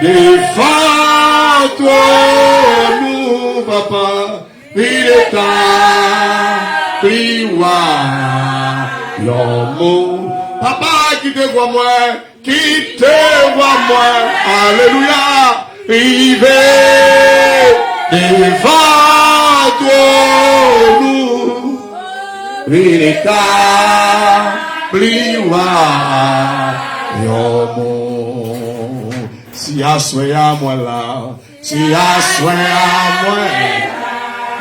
défends-nous, papa, il est ta prière. Papa, qui te voit moi, qui te voit moi, alléluia, vivez devant-nous, il est ta prière. Si assoyez à moi là, si assoyez à moi,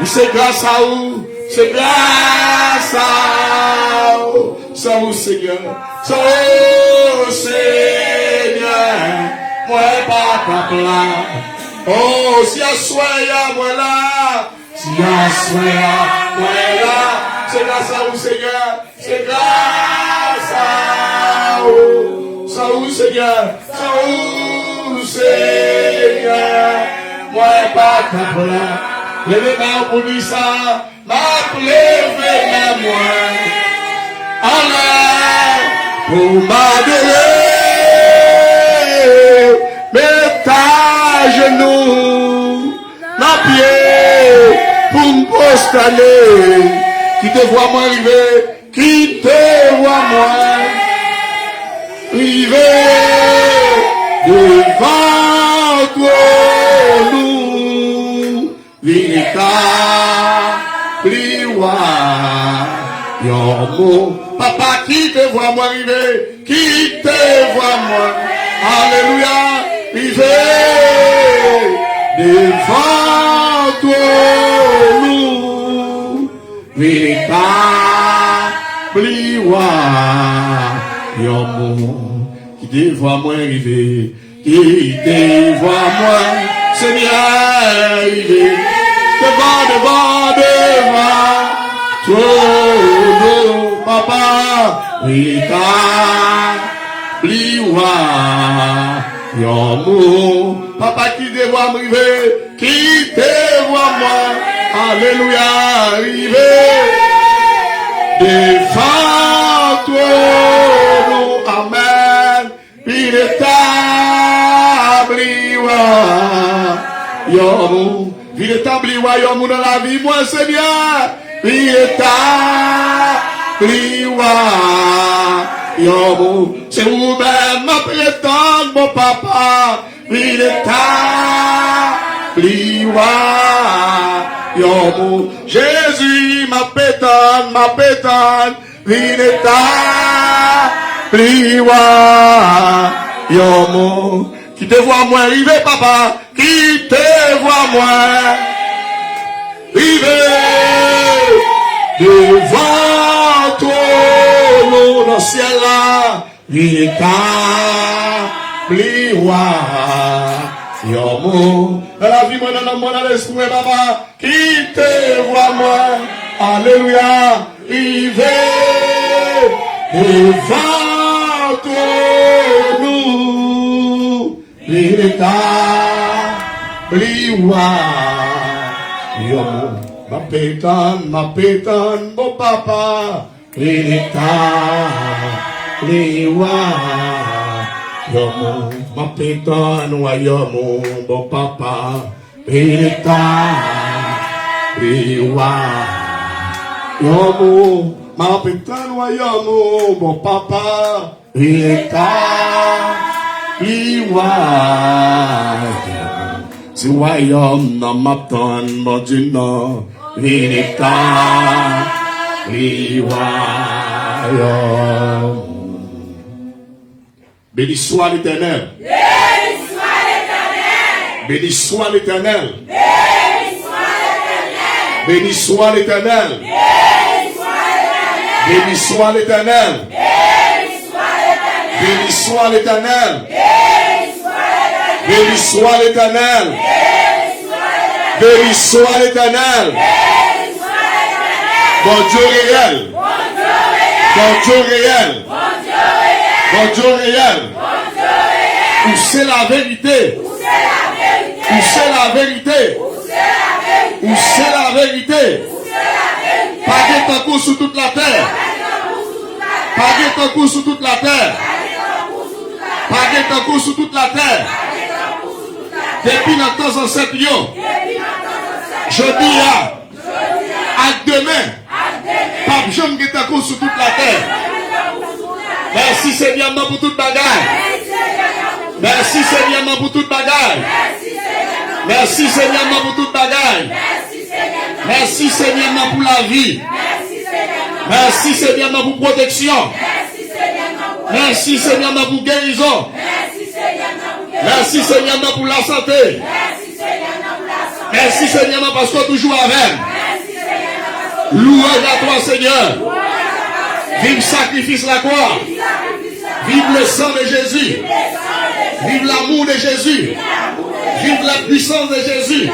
c'est grâce à vous, c'est grâce à vous, c'est vous Seigneur, c'est vous Seigneur, moi pas ta place. Oh, si assoyez à moi là, si assoyez à moi là, c'est grâce à vous Seigneur, c'est grâce à vous, c'est vous Seigneur, c'est vous Seigneur, moi pas ta place. Levez-moi pour lui ça, levez-moi en l'air pour m'adorer. Mets ta genou, ma pied pour me prosterner. Qui te voit moi arriver, qui te voit moi arriver devant toi nous. Vinita pliwa yomo. Papa, qui te voit moi arriver, qui te voit moi, alléluia, arriver devant toi nous. Vinita pliwa yomo. Qui te voit moi arriver, qui te voit moi, Seigneur, arrivé, devant, toi, papa, Rita, Bliwa, Yomo, papa qui te voit m'arriver, qui te voit moi, alléluia, arrivé, devant toi, amen, il est Bliwa. Yomu, il établit Yomu dans la vie, moi Seigneur, il établit Yomu, c'est vous-même ma prétendre, mon papa, il établit Yomu, Jésus ma pétane, il établit Yomu. Qui te voit moi arriver, papa, qui te voit moi arriver devant toi, dans le ciel là, il est pliwa, yomo, dans la vie, moi, dans le monde, dans l'esprit, papa, qui te voit moi, alléluia, arriver devant toi, il est pliwa, yomo, ma pétane, mon papa, il est pliwa, yomo, ma pétane, yomo, mon papa, il est pliwa, yomo, ma pétane, yomo, mon papa, il est Liwa, si royaume n'a m'attend, mon Dieu non, Vinita, Liwa, béni soit l'Éternel, béni soit l'Éternel, béni soit l'Éternel, béni soit l'Éternel, béni soit l'Éternel. Béni soit l'Éternel. Béni soit l'Éternel. Bon Dieu réel. Bon Dieu réel. Bon Dieu réel. Où c'est la vérité. Où c'est la vérité. Où c'est la vérité. Pas de ton coup sur toute la terre. Pas de ton coup sur toute la terre. Pas de ton coup sur toute la terre. Depuis notre temps ancêtre, je dis à demain, Pape Jean qui est sur toute la terre. Merci Seigneur pour toute bagaille. Merci Seigneur pour toute bagaille. Merci Seigneur pour toute bagaille. Merci Seigneur pour la vie. Merci Seigneur pour protection. Merci Seigneur pour guérison. Merci Seigneur pour la santé. Merci Seigneur parce qu'on toujours avec. Louange à toi Seigneur. Vive le sacrifice la croix. Vive le sang de Jésus. Vive l'amour de Jésus. Vive la puissance de Jésus.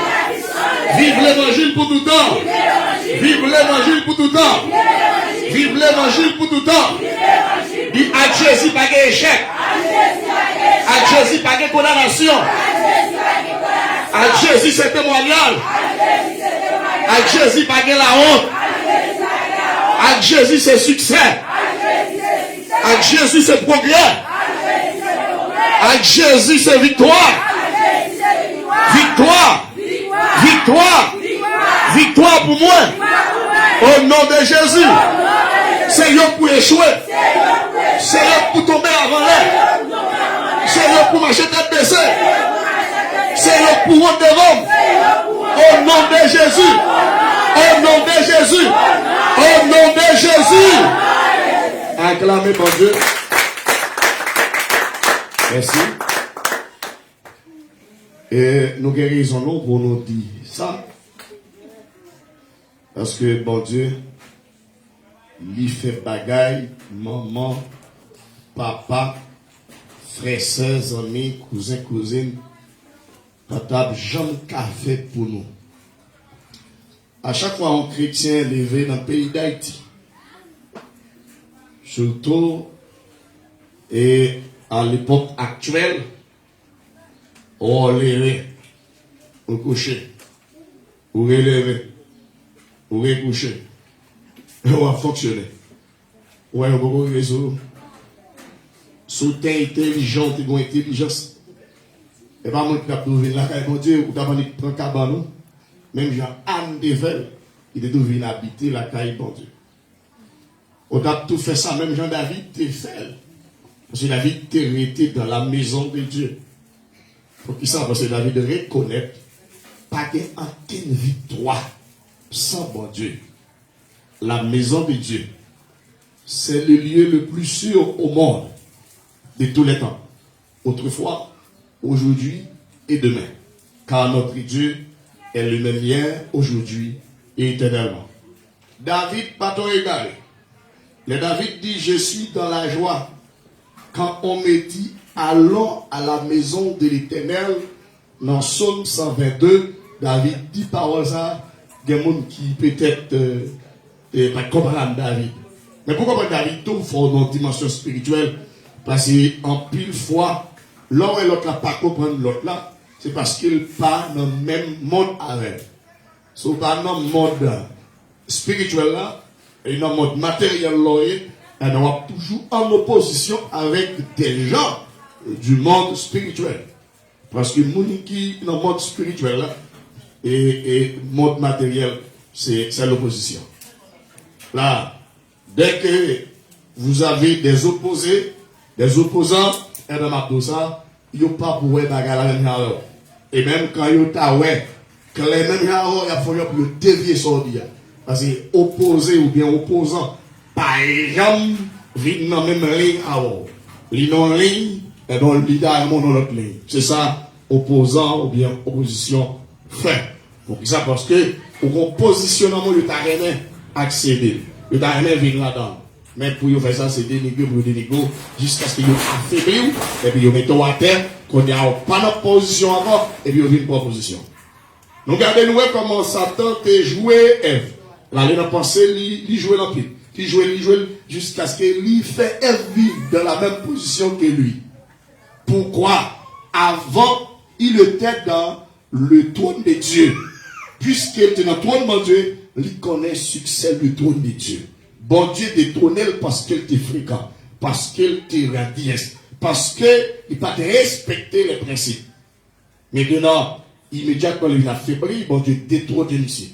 Vive l'évangile pour tout temps. Vive l'évangile pour tout temps. Vive l'évangile pour tout temps. Dit à Jésus pas d'échec. À Jésus pas de condamnation. À Jésus c'est témoignage. À Jésus pas de la honte. À Jésus c'est succès. À Jésus c'est progrès. À Jésus c'est victoire. Victoire. Victoire. Victoire pour moi. Au nom de Jésus. C'est eux pour échouer. C'est eux pour tomber avant l'air. C'est eux pour marcher tête baissée. C'est eux pour rendre devant. Au nom de Jésus. Au nom de Jésus. Au nom de Jésus. Acclamez mon Dieu. Merci. Et nous guérissons nous pour nous dire ça. Parce que bon Dieu, lui fait bagaille, maman, papa, frères, sœurs, amis, cousins, cousines, papa, jamais qu'a fait pour nous. À chaque fois un chrétien levé dans le pays d'Haïti, surtout et à l'époque actuelle, on levé, on couché, on relevé, on recouché, on a fonctionné. Ouais, on a réseau. Sous t'es intelligent, t'es une intelligence. Et pas moi qui a trouvé la caille, mon Dieu, ou t'as pas prendre cabanon. Même Jean Anne Devel, il est devenu habiter la caille, mon Dieu. On a tout fait ça, même Jean David t'es fait. Parce que David t'est resté dans la maison de Dieu. Pour qui ça? Parce que David reconnaît pas qu'une victoire sans bon Dieu. La maison de Dieu, c'est le lieu le plus sûr au monde de tous les temps. Autrefois, aujourd'hui et demain. Car notre Dieu est le même hier, aujourd'hui et éternellement. David, pas ton égaré. Le David dit, je suis dans la joie. Quand on me dit, allons à la maison de l'Éternel, dans Psaume 122, David dit parole ça, il y a des gens qui peut-être pas comprendre David. Mais pourquoi David tout fort dans une dimension spirituelle? Parce qu'en pile fois, l'un et l'autre n'a pas comprendre l'autre là, c'est parce qu'il pas dans le même monde avec. Si vous pas dans le monde spirituel là, et dans le monde matériel là, on est toujours en opposition avec des gens du monde spirituel. Parce que les gens qui sont dans le monde spirituel là, et le monde matériel, c'est l'opposition. Là, dès que vous avez des opposés, des opposants, et dans ma ça, ils n'ont pas pour bagarre la même chose. Et même quand ils ont que les mêmes choses, il faut pour dévier son dia. Parce que opposé ou bien opposant, par exemple, vivent dans la même ligne à vous. Ils sont en ligne, et dans le leader, dans l'autre ligne. C'est ça, opposant ou bien opposition fait. Pour ça, parce que au positionnement, le terrain accéder. Le terrain vient là-dedans. Mais pour faire ça, c'est dénigrer pour dénigrer jusqu'à ce qu'ils affaiblissent et puis ils mettent à terre, qu'on n'y a pas de position encore, et puis ils viennent pour position. Nous regardons comment Satan a joué Ève. Là, il a pensé, il jouait l'empire. Il jouait jusqu'à ce qu'il fait Ève vivre dans la même position que lui. Pourquoi? Avant, il était dans le trône de Dieu. Puisqu'il était dans le trône de Dieu, il connaît succès du trône de Dieu. Bon Dieu détrône parce qu'il était fréquent, parce qu'il était radiesse, parce qu'il n'a pas respecté les principes. Maintenant, immédiatement, il a fait prier, bon Dieu détourne ici.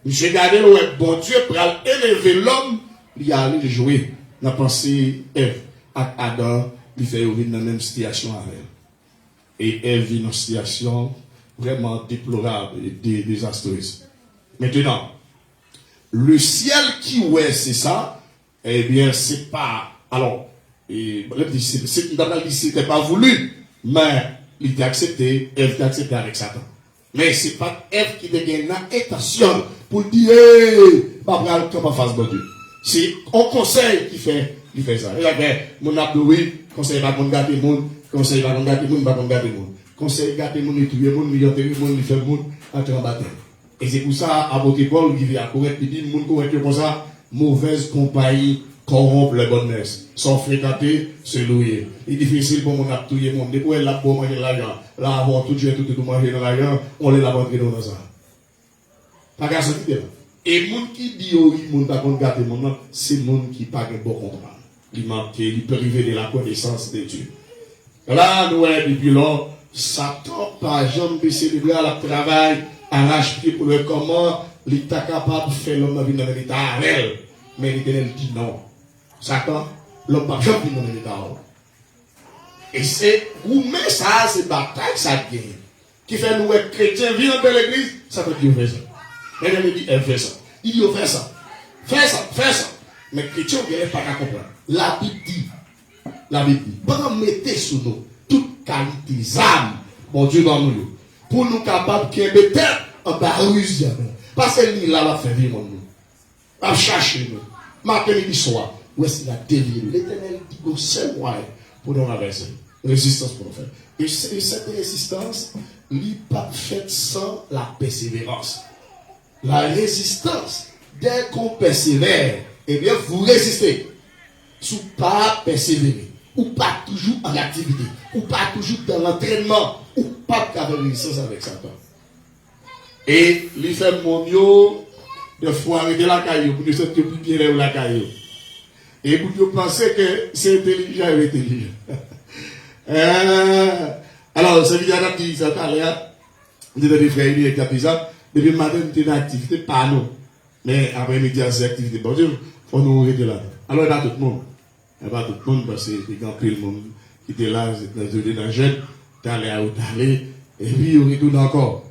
Monsieur regardez le bon Dieu pour élever l'homme, il a allé jouer dans la pensée Ève à Adam, il fait vivre dans la même situation avec elle. Et Ève vit dans une situation vraiment déplorable et désastreuse. Maintenant, le ciel qui ouais, c'est ça, eh bien, c'est pas. Alors, c'était pas voulu, mais il t'a accepté, Ève t'a accepté avec Satan. Mais c'est pas Ève qui devient intention pour dire, pas prendre comme en face de Dieu. C'est un conseil qui fait ça. Il y avait mon abdoui, conseil va qu'on gâter le monde, conseil va qu'on gâter le monde, va qu'on gâter le monde. Conseil gâter le monde, il tue le monde, il enterre le monde, il fait le monde, entre en bataille. Et c'est pour ça, à votre école, il vient correct, il dit, le monde correct comme ça, mauvaise compagnie corrompt les bonnes mœurs. Sans fréquenter, se louer. Il est difficile pour mon aptouiller, mon dépôt, elle l'a pour manger l'argent. Là, avant tout, tout manger dans l'argent, on les l'a rentré dans ça. Pas qu'à ce là. Et le monde qui dit, oh, il ne peut pas garder mon nom, c'est le monde qui n'a pas de bon comprendre. Il manque, il peut arriver de la connaissance de Dieu. Là, nous, depuis là, Satan, par exemple, peut célébrer à la travail, arrache-pied pour le comment, il est capable de faire l'homme dans l'état réel. Mais l'Éternel dit non. Satan, l'homme n'a jamais vu dans l'état réel. Et c'est, ou mais ça, c'est bataille, ça gagne. Qui fait nous être chrétiens, vivre dans l'église, ça peut dire, fait ça. Mais il dit, elle fait ça. Il dit, fais ça. Fais ça, fais ça. Mais chrétien, il n'est pas qu'à comprendre. La Bible dit, pas mettez sur nous toute qualité d'âme, mon Dieu, dans nous, pour nous capables de mettre tête en barruse. Parce que lui, là, la fait vivre nous. Va chercher nous. Matin, midi, soir. Où est-ce qu'il a dévié? L'Éternel dit que c'est moi pour nous avancer. Résistance pour nous faire. Et cette résistance, n'est pas faite sans la persévérance. La résistance, dès qu'on persévère, eh bien, vous résistez. Sous pas persévérer, ou pas toujours en activité, ou pas toujours dans l'entraînement, ou pas qu'avec résistance avec Satan. Et les femmes mondiaux, des fois, arrêter la caillou, pour que ce soit plus bien la caillou. Et pour que penser que c'est intelligent ou intelligent. Alors, c'est bien la petite, ça t'a l'air, on dit des frères et des ça, depuis le matin, on était en activité, pas nous. Mais après-midi, c'est activité. Bon Dieu, il faut nous arrêter là. Alors, il n'y a pas tout le monde. Il n'y a pas tout le monde parce que il y a le monde qui était là, dans le jeune, t'allais à où t'allais, et puis il retourne encore.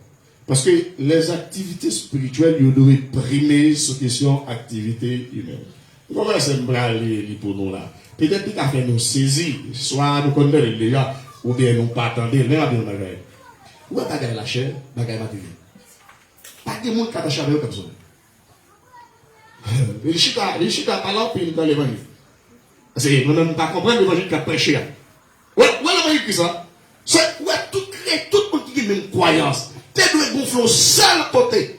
Parce que les activités spirituelles, ils doivent primer sur question activité humaine. Comment c'est me pour nous là? Peut-être qu'il a fait nous saisir, soit nous connaissons déjà, ou bien nous pas attendre, mais on va bien regarder. Où est-ce que la chair, bagaille matérielle? Pas de monde qui a attaché avec comme ça. Les chita pas là, puis dans l'évangile. C'est, nous ne pas comprendre l'évangile qui a prêché. Ouais, l'évangile qui ça? C'est, ouais, tout le monde qui a une croyance. Tu dois gonfler au seul côté.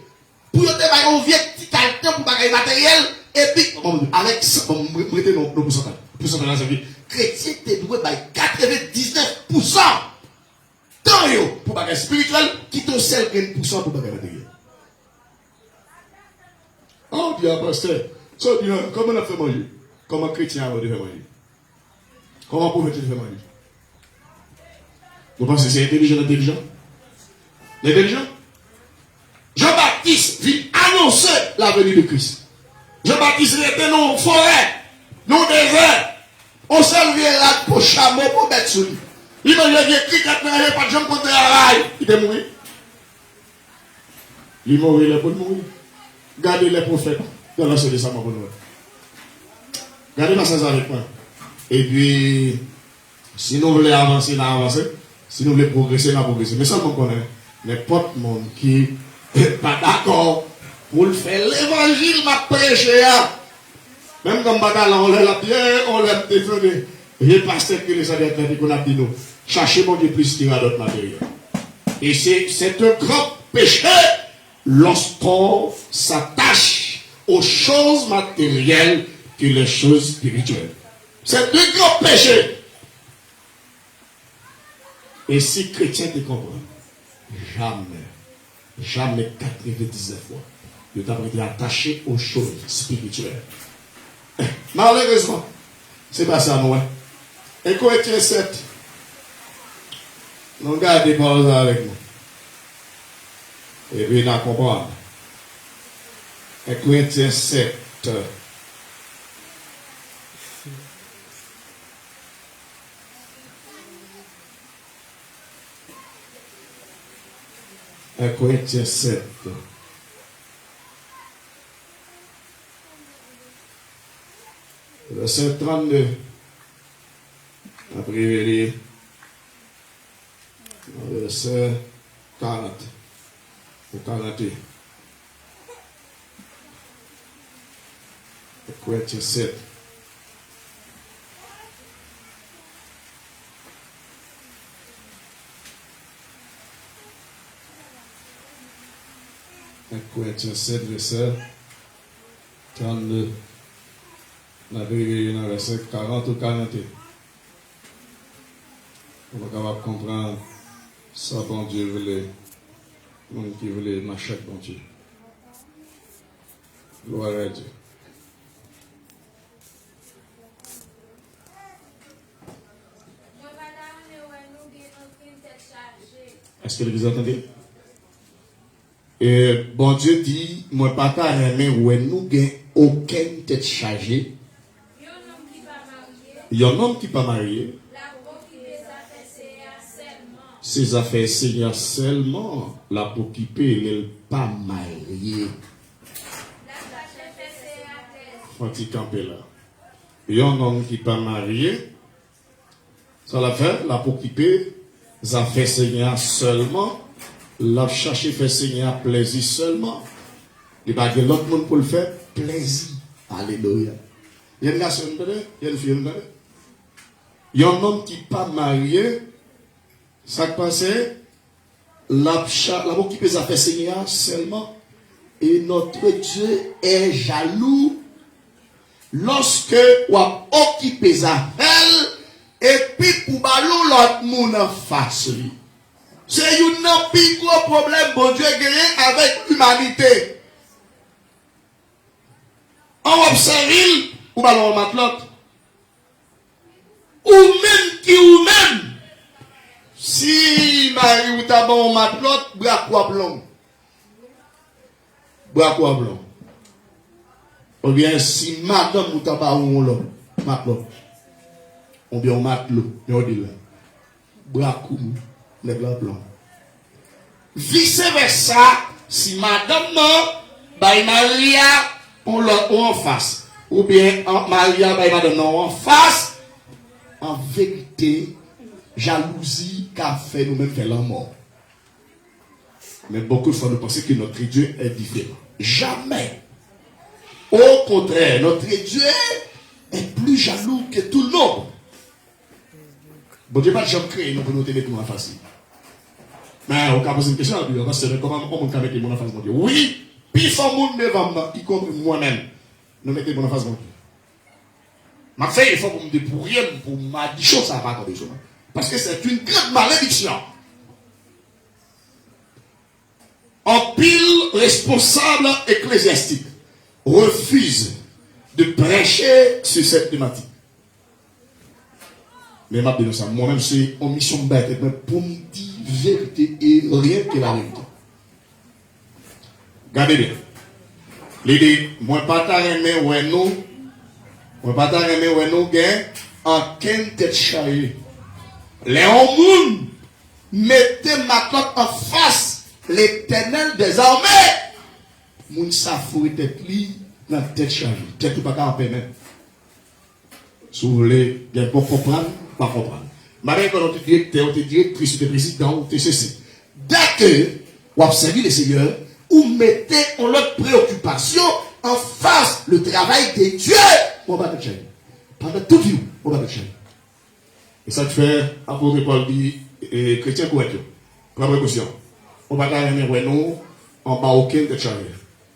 Pour te faire un vieux petit caractère pour bagaille matériel, et puis, avec ça, on va mettre nos pourcentages. Pourcentage dans la vie. Chrétien, tu dois faire 99%. Tant yo, pour bagaille spirituel, qui te seul 1% pour bagaille matériel. Oh, bien, pasteur. Comment on a fait manger? Comment un chrétien a fait manger? Comment un prophète a fait manger? Vous pensez que c'est intelligent? L'intelligent? Jean-Baptiste vient annoncer la venue de Christ. Jean-Baptiste était dans une forêt, dans le désert. On s'en vient là pour chameau, pour mettre sur lui. Il m'a dit, il n'a pas de jambe contre la raille. Il est mort. Il est mort, il est pour mourir. Gardez les prophètes dans l'ensemble de sa mort pour nous. Gardez ma sens avec moi. Et puis, si nous voulons avancer, nous avancer. Si nous voulons progresser, nous progresser. Mais ça, on connaît. N'importe monde qui n'est pas d'accord pour le faire l'évangile, m'a prêché. Même comme bataille, on l'a bien, on l'a défendu. Et le pasteur qui les a dit qu'on a dit nous, cherchez mon Dieu plus qu'il y a d'autres matériels. Et c'est un grand péché lorsqu'on s'attache aux choses matérielles que les choses spirituelles. C'est un grand péché. Et si chrétien te comprend, jamais 99 fois, il t'a été attaché aux choses spirituelles. Malheureusement, c'est pas ça, moi. Et Corinthiens 7, Nous gardons parole avec nous. Et puis nous comprenons. Et Corinthiens 7. Et Corinthiens 7. Verset 32. Après, verset 40 ou 41. Corinthiens 7. Corinthiens 7, verset 32. On a vu dans le verset 40 ou 41. On va capable comprendre ça, bon Dieu voulait. Monde qui voulait marcher avec bon Dieu. Gloire à Dieu. Est-ce que vous entendez? Et bon Dieu dit, moi pas qu'à aimer où nous n'avons aucune tête chargée. Il y a un homme qui n'est pas marié. Ses affaires Seigneur seulement. La pour qui paye, elle n'est pas mariée. Faut-il camper là? Il y a un homme qui n'est pas marié. Ça l'a fait, la pour qui paye, les affaires Seigneur seulement. La chercher faire Seigneur plaisir seulement. Il n'y a pas l'autre monde pour le faire plaisir. Alléluia. Il y a une garçon, il y a une fille, il y a un homme qui n'est pas marié. Ça passe, la occupé ça fait Seigneur seulement. Et notre Dieu est jaloux lorsque on a occupé ça et puis pour ballon l'autre monde en face lui. C'est un plus gros problème bon Dieu gagné avec l'humanité. On observe ou ballon mat l'autre. Ou même qui ou même. Si Marie ou taban mat l'autre, bras quoi blanc. Bras quoi blanc. Ou bien si madame ou taban ou l'autre, mat l'autre. Ou bien on mat l'autre, on dit là. Bras coup, les blancs blancs. Vice versa, si madame by Maria, on l'autre en face. Ou bien Maria by madame non en face. En vérité, jalousie qu'a fait nous-mêmes faire la mort. Mais beaucoup de fois nous pensons que notre Dieu est différent. Jamais. Au contraire, notre Dieu est plus jaloux que tout le monde. Bon Dieu, pas de gens créés nous pour nous tenir en face. Mais on peut poser une question, parce que comment on peut mettre mon en face, mon Dieu? Oui, puis il faut monde devant moi, y compris moi-même. Nous mettons mon en face, mon Dieu. Ma fait, il faut pour me dépouiller, pour m'a dit chose, ça n'a pas encore besoin. Parce que c'est une grande malédiction. En pile responsable ecclésiastique refuse de prêcher sur cette thématique. Mais moi-même, c'est en mission bête, mais pour me dire vérité et rien que la vérité. Regardez bien. L'idée, moi, pas t'arrêter, ouais, nous. On ne va pas t'aimer ou nous gain en quelle tête chargée. Les hommes mettez maintenant en face l'Éternel des armées. Moun safoué tête li dans tête chargée. Tête ou pas qu'à en permettre. Si vous voulez, bien pour comprendre, pas comprendre. Madame, quand on te directeur, on te directrice, on te président, on te ceci. Dès que vous observez les seigneurs, vous mettez en leur préoccupation en face le travail de Dieu. On va te changer. Pendant toute vie, on va te changer. Et ça te fait, apôtre Paul dit, chrétien correct. Prends précaution. On va t'arrêter, nous, on va aucun de changer.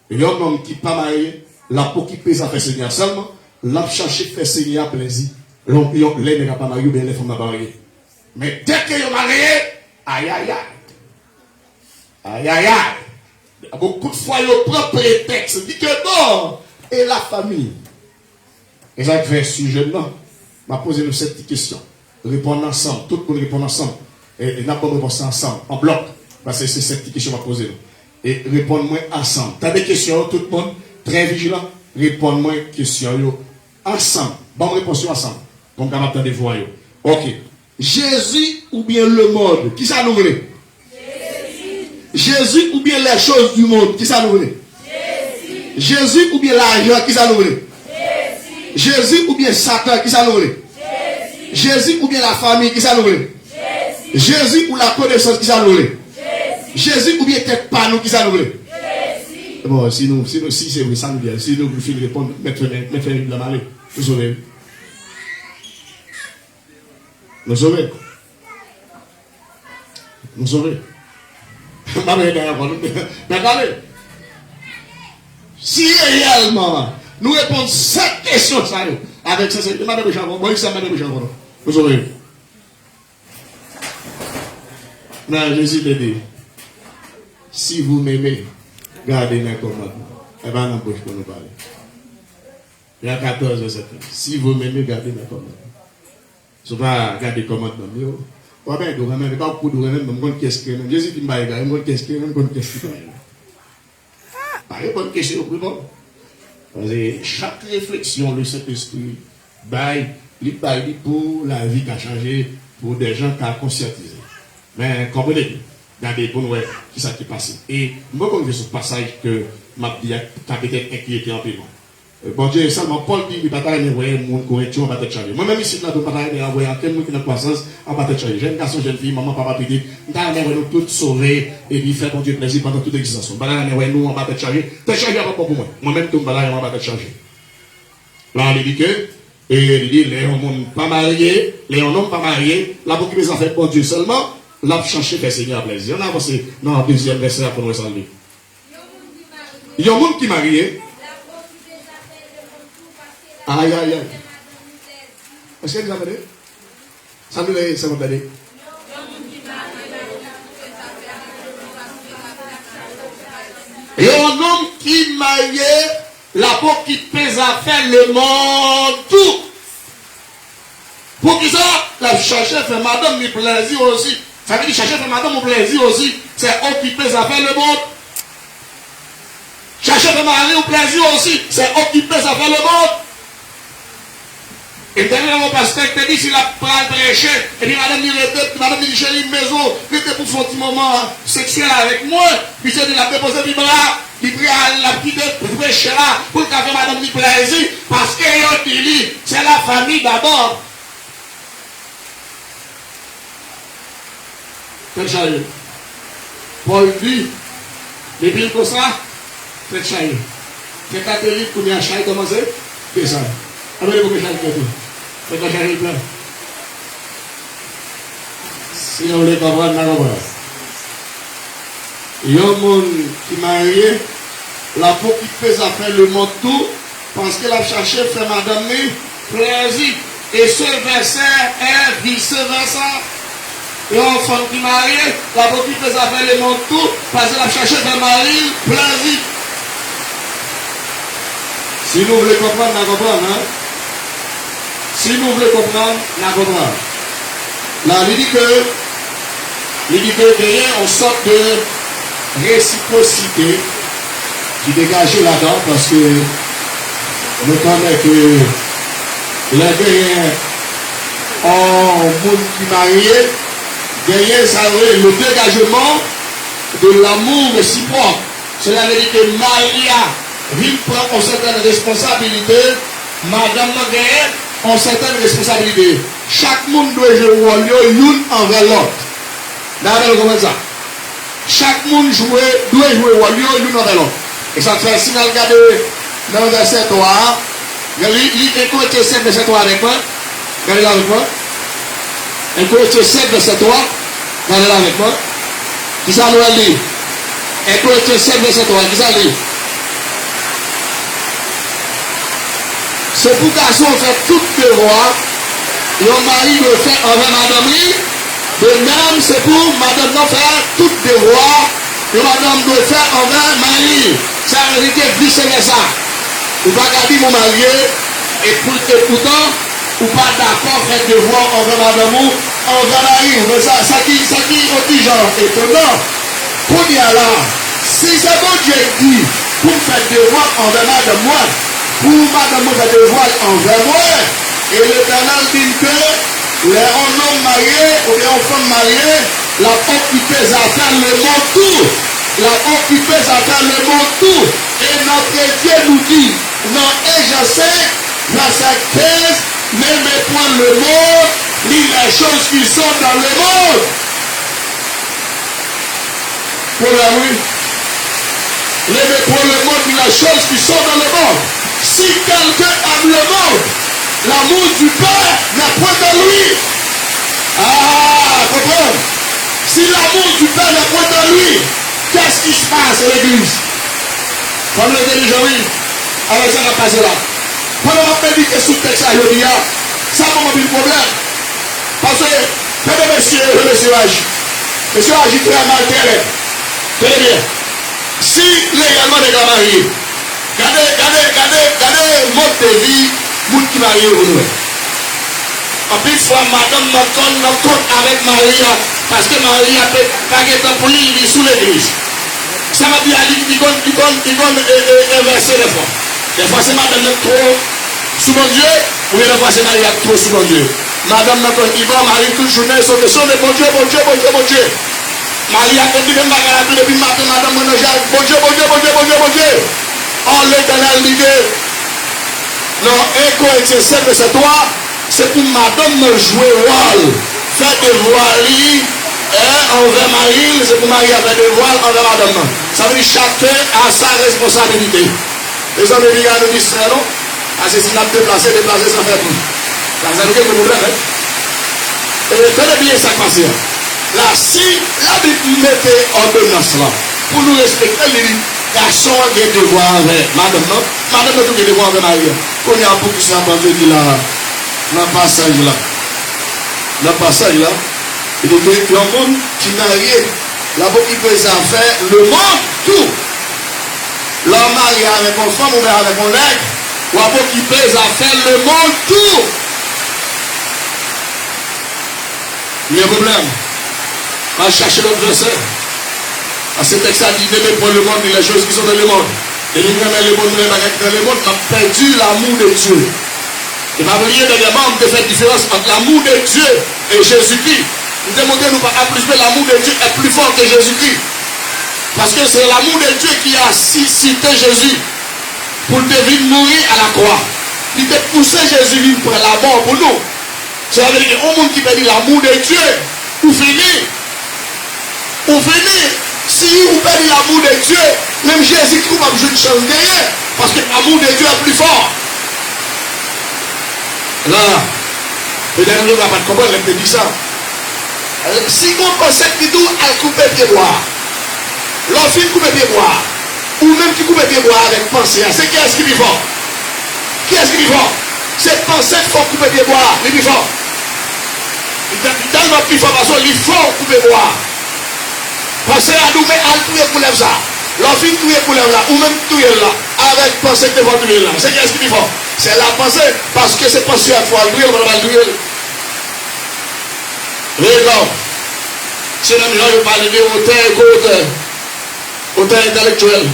Il y a un homme qui n'est pas marié, la peau qui pèse à faire Seigneur seulement, l'a cherché faire Seigneur plaisir. L'homme n'est pas marié, bien les femmes sont mariées. Mais dès qu'ils sont mariés, aïe aïe aïe. Aïe aïe aïe. Beaucoup de fois, ils prennent prétexte, dit que non, et la famille. Et ça fait sujet là. Je vais poser cette question. Répondre ensemble. Tout le monde répond ensemble. Et nous avons réponse ensemble, en bloc. Parce que c'est cette question que je vais poser. Et répondez-moi ensemble. Tu as des questions, tout le monde, très vigilant. Répondez-moi questions ensemble. Bonne réponse ensemble. Comme quand on des voix. Ok. Jésus ou bien le monde? Qui ça nous voulait? Jésus ou bien les choses du monde? Qui ça nous voulait? Jésus ou bien l'argent? Qui ça nous voulait? Jésus ou bien Satan? Qui ça nous voulait? Jésus ou bien la famille? Qui ça nous voulait? Jésus ou la connaissance? Qui ça nous voulait? Jésus ou bien tête pas nous? Qui ça nous voulait? Bon, si c'est vrai, ça nous vient. Si nous voulons répondre, mettre la malée. Vous saurez. Nous saurez. Nous saurez. Mais regardez. Si réellement, nous répondons cette question, ça, avec ça, c'est Madame Charbon. Moi, c'est Madame Charbon. Vous saurez. Non, Jésus te dit, si vous m'aimez, gardez mes commandements. Eh bien, on n'embauche pour nous parler. Il y a 14 verset. Si vous m'aimez, gardez mes commandements. Je ne vais pas garder les commandements. Je ne vais pas pour nous même, qu'est-ce que Jésus dit, qu'est-ce que qu'est-ce que pas une bonne question pour nous. Parce que chaque réflexion, le Saint-Esprit, il pour la vie qui a changé, pour des gens qui ont conscientisé. Mais comprenez, regardez pour nous, qui ça qui passe. Et moi, quand je ce passage que m'a dit, tu as peut-être inquiété en paiement. Bon Dieu, seulement Paul dit, il ne va pas envoyer mon correction, on va te changer. Moi-même ici, là, je ne vais pas envoyer quelqu'un qui n'a pas croissance, on va te changer. Jeune garçon, jeune fille, maman, papa, petit, on va nous tous sauver et puis faire pour Dieu plaisir pendant toute existence. On va nous, on va te changer. Te changer pas pour moi. Moi-même, tout le monde, on va te changer. Là, il dit que, et il dit, les hommes pas mariés, les hommes pas mariés, là, pour qu'ils les affaires pour Dieu seulement, là, pour chercher faire Seigneur plaisir. On a avancé dans le deuxième verset pour nous saluer. Il y a un monde qui est marié. Aïe, aïe, aïe. Est-ce que vous avez dit? Ça nous l'a, ça m'a dit. Et un homme qui marié, la peau qui pèse à faire le monde tout. Pour qui ça? La chercher fait madame du plaisir aussi. Ça veut dire chercher fait madame du plaisir aussi. C'est eux qui pèse à faire le monde. Chercher fait mari au plaisir aussi. C'est eux qui pèse à faire le monde. Et derrière mon pasteur te dit, s'il a pris prêché, et puis madame dit, chérie, maison, il était pour faire un petit moment sexuel avec moi, puis il a déposé le bras, il prit la petite prêcher là, pour qu'elle fasse madame du plaisir, parce que dit, c'est la famille d'abord. Faites chailler. Paul dit, les billes comme ça, faites chailler. C'est catholique pour bien chailler commencer, c'est ça. Amenez-vous que chailler tout. C'est quand j'arrive là. Si on ne comprend pas, il y a un monde qui m'a marié, la peau qui fait ça faire le monde tout, parce qu'elle a cherché à faire madame plaisir. Et ce verset est vice-versa. Il y a un femme qui m'a marié, la peau qui fait ça faire le monde tout, parce qu'elle a cherché à faire mari plaisir. Si vous voulez comprendre, vous comprenez, hein? Si vous voulez comprendre, la comprendre. Là, il dit que il y a une sorte de réciprocité qui dégage là-dedans parce que nous connaissons que les gagnants en monde qui marié, gagnant ça le dégagement de l'amour réciproque. Cela veut dire que Maria vient prendre une certaine responsabilité, Madame Gagne ont certaines responsabilités. Chaque monde doit jouer le rôle l'une envers l'autre. D'accord, comment ça? Chaque monde doit jouer le rôle l'une envers l'autre. Et ça fait si on regarde dans le verset 3, il y a Corinthiens 7, verset 3 avec moi. Regardez là avec moi. Un Corinthiens 7, verset 3. Regardez là avec moi. Qui ça nous a dit? Un Corinthiens 7, verset 3. Qui ça dit? C'est pour garçon fait tout devoir. Le mari le fait envers madame lui. De même, c'est pour madame non faire tout devoir. Le madame doit faire envers mari. Ça veut dire vice versa. Vous ne pouvez pas garder mon marié et pourtant, ou pas d'accord avec devoir envers madame ou envers mari. Mais ça qui est genre étonnant. Qu'on y a là, si c'est bon Dieu dit, pour faire devoir envers madame moi, pour madame moi faire devoir envers moi, et l'Éternel dit que les hommes mariés ou les enfants mariés, la occupé à faire le monde tout. La occupé à faire le monde tout. Et notre Dieu nous dit, dans Ésaïe, verset 15, n'aimez point le monde, ni les choses qui sont dans le monde. Pour la oui. N'aimez point le monde, ni les choses qui sont dans le monde. Si quelqu'un aime le monde, l'amour du Père n'est point de lui. Ah, comprenez? Si l'amour du Père n'est point de lui, qu'est-ce qui se passe à l'église? Comme le dit déjà, oui. Alors ça va passer là. Pendant qu'on médite sous le texte à Yodia, ça m'a mis le problème. Parce que, mesdames et messieurs, monsieur agit très mal, très bien. Si légalement les gars mariés, regardez le mode de vie, monde qui marie au nous. En plus, fois, madame n'a compte avec Maria, parce que Maria peut pas être pour lui, il est sous l'église. Ça m'a dit, il inverser les fois. Des fois, c'est madame trop sous mon Dieu, ou bien des fois, c'est Maria trop sous mon Dieu. Madame n'a compte, il va marier toute journée, sur le son de bon Dieu, bon Dieu, bon Dieu, bon Dieu. Maria continue de marier depuis matin, madame, bon Dieu, bon Dieu, bon Dieu, bon Dieu, bon Dieu, bon Dieu. Oh, l'Éternel dit que, non, 1 Corinthiens 7, verset 3, c'est pour madame me jouer rôle, faire des voiles envers Marie, c'est pour Marie faire des voiles envers madame. Ça veut dire chacun a sa responsabilité. Les hommes et les gars nous disent ça, non? Parce que si on a déplacé sans faire tout. Ça veut dire que le problème, hein? Et tenez bien ça passer. Là, si la Bible mettait ordonnance là, pour nous respecter les garçons qui ont des devoirs avec madame, non? Madame a tout des devoirs avec Marie. Qu'on y a beaucoup qui s'est entendu là. Dans le passage là, il y a un monde qui n'a rien. Là-bas, qui peut faire le monde tout. L'homme marié avec une femme ou bien avec un nègre, là-bas, qui peut faire le monde tout. Il y a un problème. On va chercher l'autre verset. À ce texte, ça dit, n'aimez pas le monde ni les choses qui sont dans le monde. Et les gens dans le monde, dans le monde, ont perdu l'amour de Dieu. Il m'a oublié dernièrement de faire différence entre l'amour de Dieu et Jésus-Christ. Nous demandons nous pas à plus, mais l'amour de Dieu est plus fort que Jésus-Christ. Parce que c'est l'amour de Dieu qui a suscité Jésus pour devenir mourir à la croix. Il a poussé Jésus pour la mort pour nous. Ça veut dire qu'au monde qui peut dire l'amour de Dieu, pour finir. Si vous perdez l'amour de Dieu, même Jésus-Christ va jouer une chance derrière. Parce que l'amour de Dieu est plus fort. Là, peut-être que nous n'avons pas de comprendre, elle dit ça. Si on pensait que tout a coupé pied bois, l'enfant coupe pied bois, ou même qui coupe pied bois avec pensée, c'est qui est-ce qui est fort? Qui est-ce qui est fort? C'est pensée qu'il faut couper pied bois, il est fort. Il est tellement plus fort parce qu'il faut couper bois. Pensez à nous, mais à tout pour lève ça. L'enfant tout pour lève là, ou même tout là, avec pensée que vous tout là. C'est qui est-ce qui est fort? C'est la pensée, parce que c'est pensé à toi, lui, on va le dire. Regarde, c'est même là, je parle de auteur intellectuel.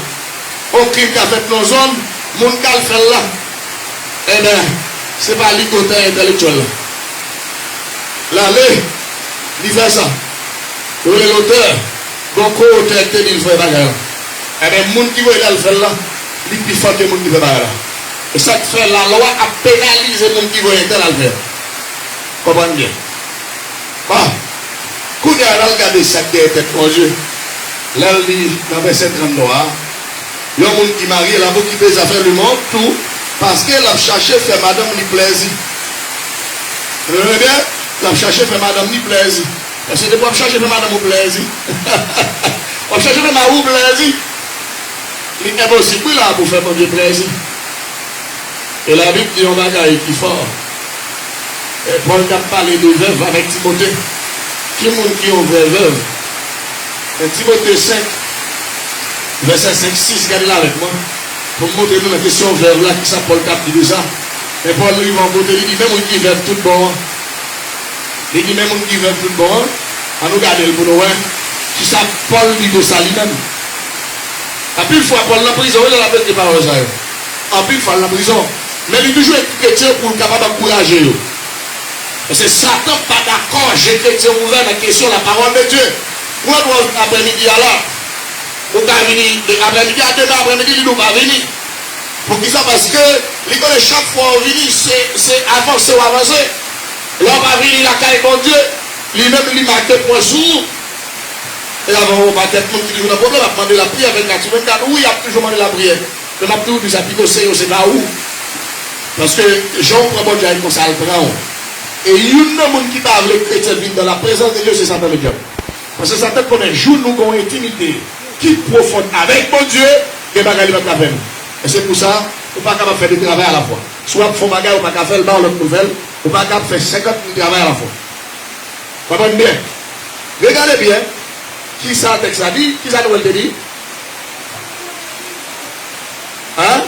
Aucun qui a fait nos zones, mon qui a fait là. Eh bien, c'est pas lui auteur intellectuel. Là, il fait ça. L'auteur, donc auteur qui dit il fait bagarre. Eh bien, mon qui veut le faire là, il est plus fort que mon qui fait bagarre. Et ça fait la loi à pénaliser les gens qui vont être à le faire. Comprenez bien. Bon. Quand on a regardé ça qui est mon Dieu, là, dans le verset 33, il y a un monde qui marie, là, qui peut faire le monde, tout, parce qu'elle a cherché à faire madame ni plaisir. Vous comprenez bien? Elle a cherché à faire madame ni plaisir. Parce que de quoi chercher à faire madame au plaisir? On cherche à faire madame au plaisir. Il est impossible là pour faire mon Dieu plaisir. Et la Bible dit on va gagner qui fort. Et Paul a parlé de veuve avec Timothée. Qui est monde qui est une vraie veuve? Et Timothée 5, verset 5, 6, regardez là avec moi. Pour montrer nous la question veuve là, qui ça Paul a dit de ça. Et Paul, il va côté, il dit même on qui veut tout bon. Il dit même on qui veut tout bon. On nous garde le boulot, qui ça Paul dit de ça lui-même. À plus fois, Paul en prison, il a la des paroles. En plus fois, en prison. Mais il toujours est chrétien pour capable d'encourager. Parce que Satan n'est pas d'accord, j'ai chrétien ouvert la question de la parole de Dieu. Moi, après-midi, là, on va venir, après-midi, à demain, après-midi, il ne va pas venir. Pour qui ça? Parce que, les gars, chaque fois on vient, c'est avancer ou avancer. Là, on va venir la caille de Dieu, lui-même, il marque point jour. Et avant, on va peut-être monde qui dit, on a un problème, on va demander la prière avec la semaine. Oui, il a toujours demandé la prière. Mais on a toujours dit, ça pique au Seigneur, c'est pas où. Parce que Jean prend bon Dieu comme ça, le prend. Et il y a un monde qui parle, les chrétiens vivent dans la présence de Dieu, c'est Satan le diable. Parce que Satan connaît, jour nous avons une intimité qui profonde avec mon Dieu, et bagaille va faire. Et c'est pour ça, on ne peut pas faire des travail à la fois. Soit on fait bagaille, on ne peut pas faire dans l'autre nouvelle, on ne peut pas faire 50 000 travail à la fois. Vous comprenez bien? Regardez bien, qui ça le texte a dit, qui ça nous a dit? Hein?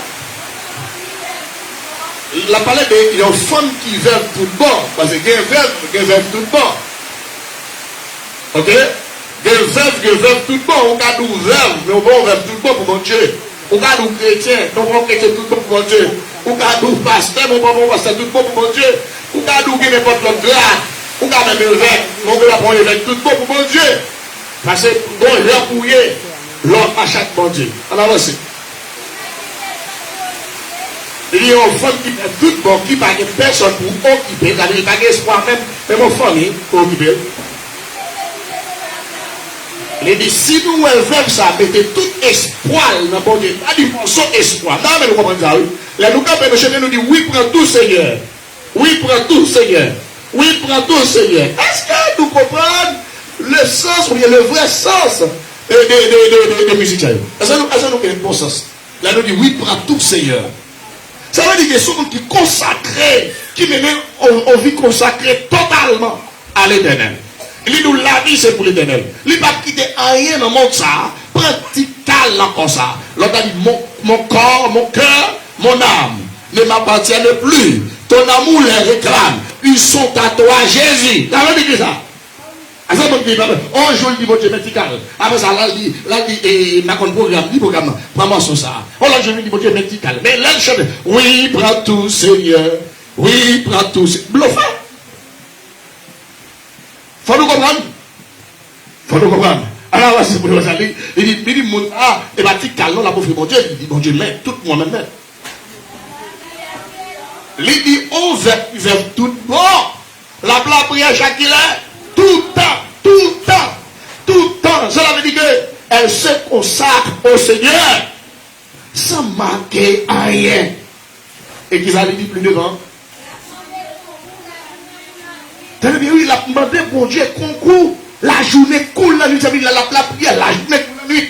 Il a parlé de une femme qui verve tout bon, parce que il y a un verve tout bon. Ok? Il y a un verve tout bon, on a du verve, mais on verve tout bon pour mon Dieu. On a du chrétien, on va chrétien tout bon pour mon Dieu. On a du pasteur, on va pasteur tout bon pour mon Dieu. On a du n'importe quel grade, on a même un verve, on va prendre un verve tout bon pour mon Dieu. Parce que bon, l'heure pour y est, l'homme à chaque bon Dieu. Alors voici. Il y a une femme qui fait tout bon, qui n'a pas personne pour occuper, il n'a pas d'espoir même mon famille pour occuper. Il dit, si nous faisons ça, mettez tout espoir dans bon Dieu. Pas du son espoir. Non, mais nous comprenons ça, oui. Là, nous comprenons, nous dit, oui, prends tout, Seigneur. Oui, prends tout, Seigneur. Oui, prends tout, Seigneur. Est-ce que nous comprenons le sens, ou bien le vrai sens de musique? Est-ce que nous avons un bon sens? Là, nous dit, oui, prends tout, Seigneur. Ça veut dire que ceux qui consacrés, qui même ont vie consacrée totalement à l'éternel. Il dit, nous, la vie, c'est pour l'éternel. Il ne va pas quitter rien dans le monde, ça. Pratical, là, comme ça. L'autre a dit, mon corps, mon cœur, mon âme ne m'appartiennent plus. Ton amour les réclame. Ils sont à toi, Jésus. Ça veut dire ça. On joue le niveau vertical. Après ça, là, il dit, ma programme, dit programme, prends-moi sur ça. On l'a joué le niveau vertical. Mais là, je dis, oui, prends tout, Seigneur. Oui, prends tout, Seigneur. Bluffé. Faut nous comprendre. Faut nous comprendre. Alors, c'est pour nous aller. Il dit, ah, et bah, tu calmes, la pauvre, mon Dieu. Il dit, mon Dieu, mais tout le monde même. Il dit, on veut tout bon. La prière, chaque tout le temps, tout le temps, tout le temps. Cela veut dire qu'elle se consacre au Seigneur sans manquer à rien. Et qu'ils allaient dire plus devant. T'as bien, oui, il a demandé pour Dieu concours, la journée coule, la nuit, la prière, la journée coule, la nuit.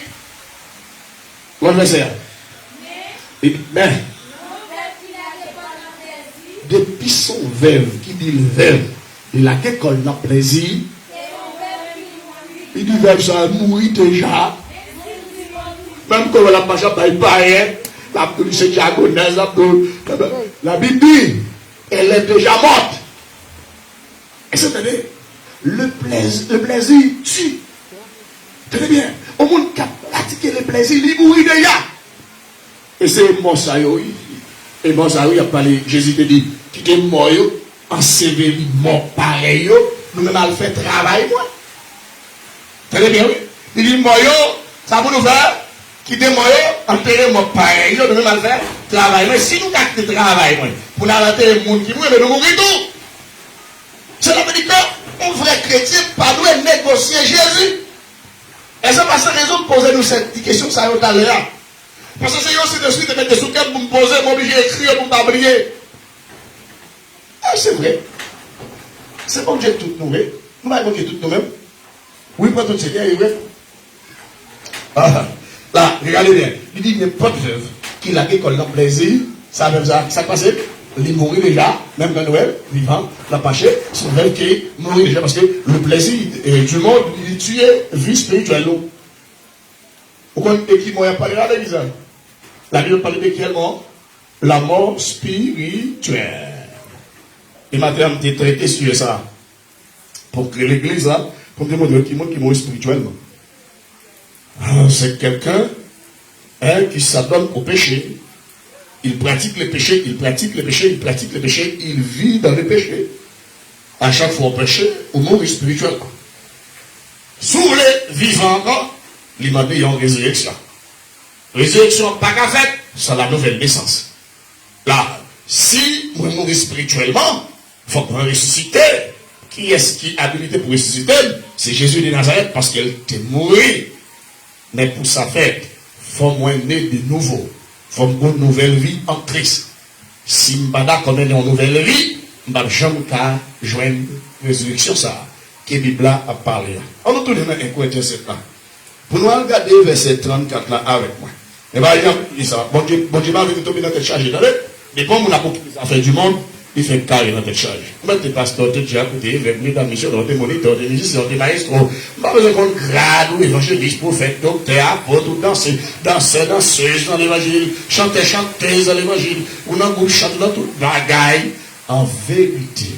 L'autre verset. Mais, depuis son verbe, qui dit le verbe, il a quelque chose de plaisir. Il dit, verbe, ça a mouru déjà. Même quand on l'a pas rien, c'est diagonale, la Bible dit, elle est déjà morte. Et c'est le plaisir tue. Tenez bien, au monde qui a pratiqué le plaisir, il mourit déjà. Et c'est mon ça, et mon ça, il a parlé, Jésus te dit, qui t'es mort, enseveli mort pareil, nous-mêmes allons faire travail, moi. Tenez bien, oui. Il dit, mort, ça va nous faire, qui t'es mort, enterrer mort pareil, nous-mêmes allons faire travail. Mais si nous avons fait travail, pour nous enterrer le monde qui mourit, nous mourons tout. Cela veut dire qu'un vrai chrétien pas doit négocier Jésus. Et c'est pas cette raison de poser nous cette question, ça y est à l'heure. Parce que c'est aussi de suite de mettre des sous-quêtes pour me poser, moi obligé d'écrire pour ne pas oublier. Ah, c'est vrai. C'est bon Dieu tout nous-mêmes. Nous n'avons Dieu tout nous-mêmes. Oui, pas tout Seigneur, oui. Ah, là, regardez bien. Il dit n'importe œuvre qu'il a quelque chose plaisir, ça même ça passe. Il mourit déjà, même dans Noël, vivant, l'a paché, son rêve qui mourit déjà, parce que le plaisir du monde, il tue vie spirituelle. Pourquoi qui m'a parlé là, l'église? La Bible parle de qui est mort? la mort spirituelle. Et maintenant, je traité sur ça. Pour que l'église, là, pour que les gens qui mourent spirituellement. C'est quelqu'un qui s'adonne au péché. Il pratique le péché, il pratique le péché, il pratique le péché, il vit dans le péché. À chaque fois au péché, on mourit spirituellement. Si vous voulez vivre encore, il m'a dit une résurrection. Résurrection pas qu'à faire, c'est la nouvelle naissance. Là, si vous mourrez spirituellement, il faut qu'on ressuscite. Qui est-ce qui a habilité pour ressusciter? C'est Jésus de Nazareth parce qu'il était mort. Mais pour sa fête, il faut moins naître de nouveau. Il faut une nouvelle vie en Christ. Si je ne connais une nouvelle vie, je ne vais jamais joindre une résurrection. Ça, que la Bible a parlé. On nous tourne un Corinthiens 7 là. Pour nous regarder verset 34 là avec moi. Et par exemple, il dit ça. Bon Dieu va venir tomber dans cette charge. Et comme on a compris les affaires du monde, il fait carré dans cette charge. Moi, t'es pasteur, t'es déjà à côté, venu dans la mission, t'es moniteur, t'es musicien, t'es maestro. Pas besoin qu'on grade ou évangéliste, prophète, docteur, apôtre, ou danseur, danseuse dans l'évangile, chanteuse dans l'évangile, ou dans le groupe chante dans toute bagaille. En vérité,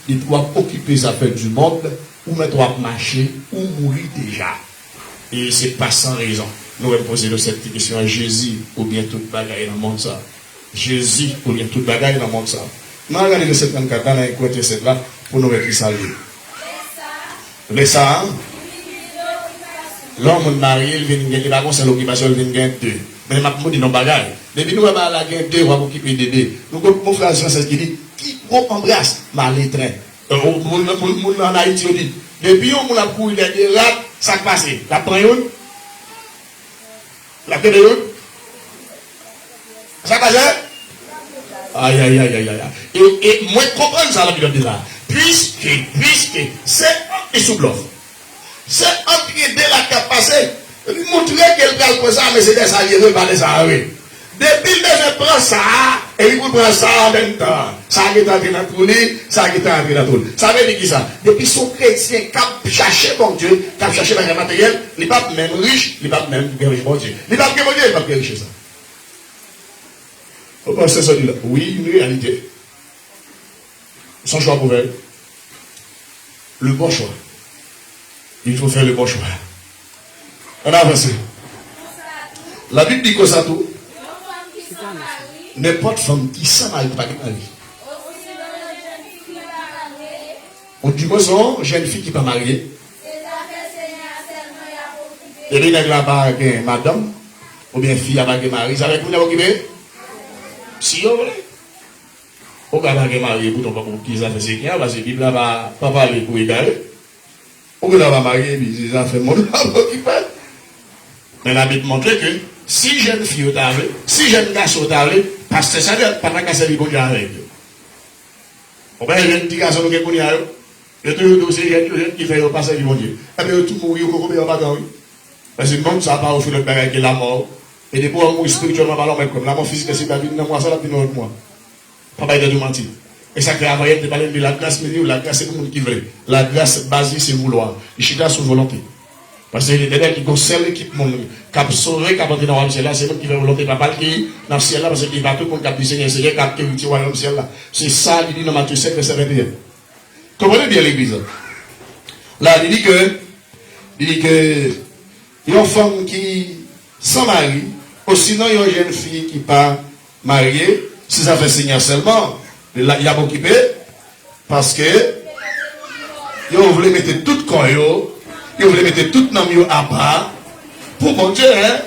il doit occuper les affaires du monde, ou mettre à marcher, ou mourir déjà. Et c'est pas sans raison. Nous allons poser cette question à Jésus, ou bien toute bagaille dans le monde ça. Jésus, ou bien toute bagaille dans le monde ça. Nous allons regarder le 74 dans les côtés 7 là, pour nous mettre ça. Mais ça, l'homme marié, il vient gagner la c'est l'occupation, il vient gagner 2. Mais je dis non bagaille. Depuis nous avons la gagne 2, on va occuper des 2. Donc, mon frère Jean qui dit, qui embrasse ma lettre. En Haïti, on dit, depuis on a pris des rats, ça passe. La prenne, la tête de l'autre. Ça passe. Aïe. Et moi, je comprends ça, la Bible là. Puisque, c'est un sous bluff. C'est un pied de la capacité. Montrer quelqu'un comme ça, mais c'est des alliés, pas des alliés. Depuis que je prends ça, et il prend ça en même temps. Ça qui est entré dans tout lit, ça qui est entré dans tout lit. Ça veut dire qui ça? Depuis son chrétien qui a cherché bon Dieu, qui a cherché le matériel, il n'est pas même riche, il n'est pas même riche bon Dieu. Il n'est pas bon Dieu, il n'est pas riche ça. Vous pensez ça là? Oui, une réalité. Son choix pour elle. Le bon choix. Il faut faire le bon choix. On avance. La Bible dit que ça tout. N'importe femme qui s'en marie pas de mari. On dit moi ça, jeune fille qui n'est pas mariée. Et bien elle n'a pas madame, ou bien fille n'a pas mari. Ça va être occupé? Si vous voulez. Au cas où marié, pour ton papa qui ça fait c'est qu'il y a, parce que la Bible n'a pas parlé pour égaler. Au cas où va marier, puis ça fait mon occupé. Mais la Bible montre que si jeune fille est arrivée, si jeune garçon est arrivé, parce que ça veut pas qu'à servir bon Dieu avec eux. On va y un petit garçon qui est connu à eux. Il y a toujours ces jeunes qui font passer du bon Dieu. Et bien tout mourir, on peut pas dans parce que le monde, ça n'a pas offert le bagage qui est la mort. Et des fois, on mourit spirituellement par l'homme comme la mort physique, c'est pas vie dans moi, ça la vie dans moi. Pas de mentir. Et ça crée avant de parler de la grâce, mais la grâce, c'est le monde qui veut. La grâce basée, c'est vouloir. Et chita sous volonté. Parce que les derniers qui ont seul l'équipe, qui a sauvé, qui a entré dans le ciel là, c'est le monde qui veut volonté, pas mal qui dans le ciel là, parce qu'il va tout le monde qui a pu Seigneur, Seigneur, qui a pu le royaume ciel là. C'est ça, il dit dans Matthieu 7, verset 21. Comprenez bien l'église. Là, il dit que, il y a une femme qui, sans mari, ou sinon il y a une jeune fille qui n'est pas mariée, si ça fait Seigneur seulement, il y a occupé, parce que, ils voulaient mettre tout corps, ils voulaient mettre tout nom à part, pour mon Dieu, hein?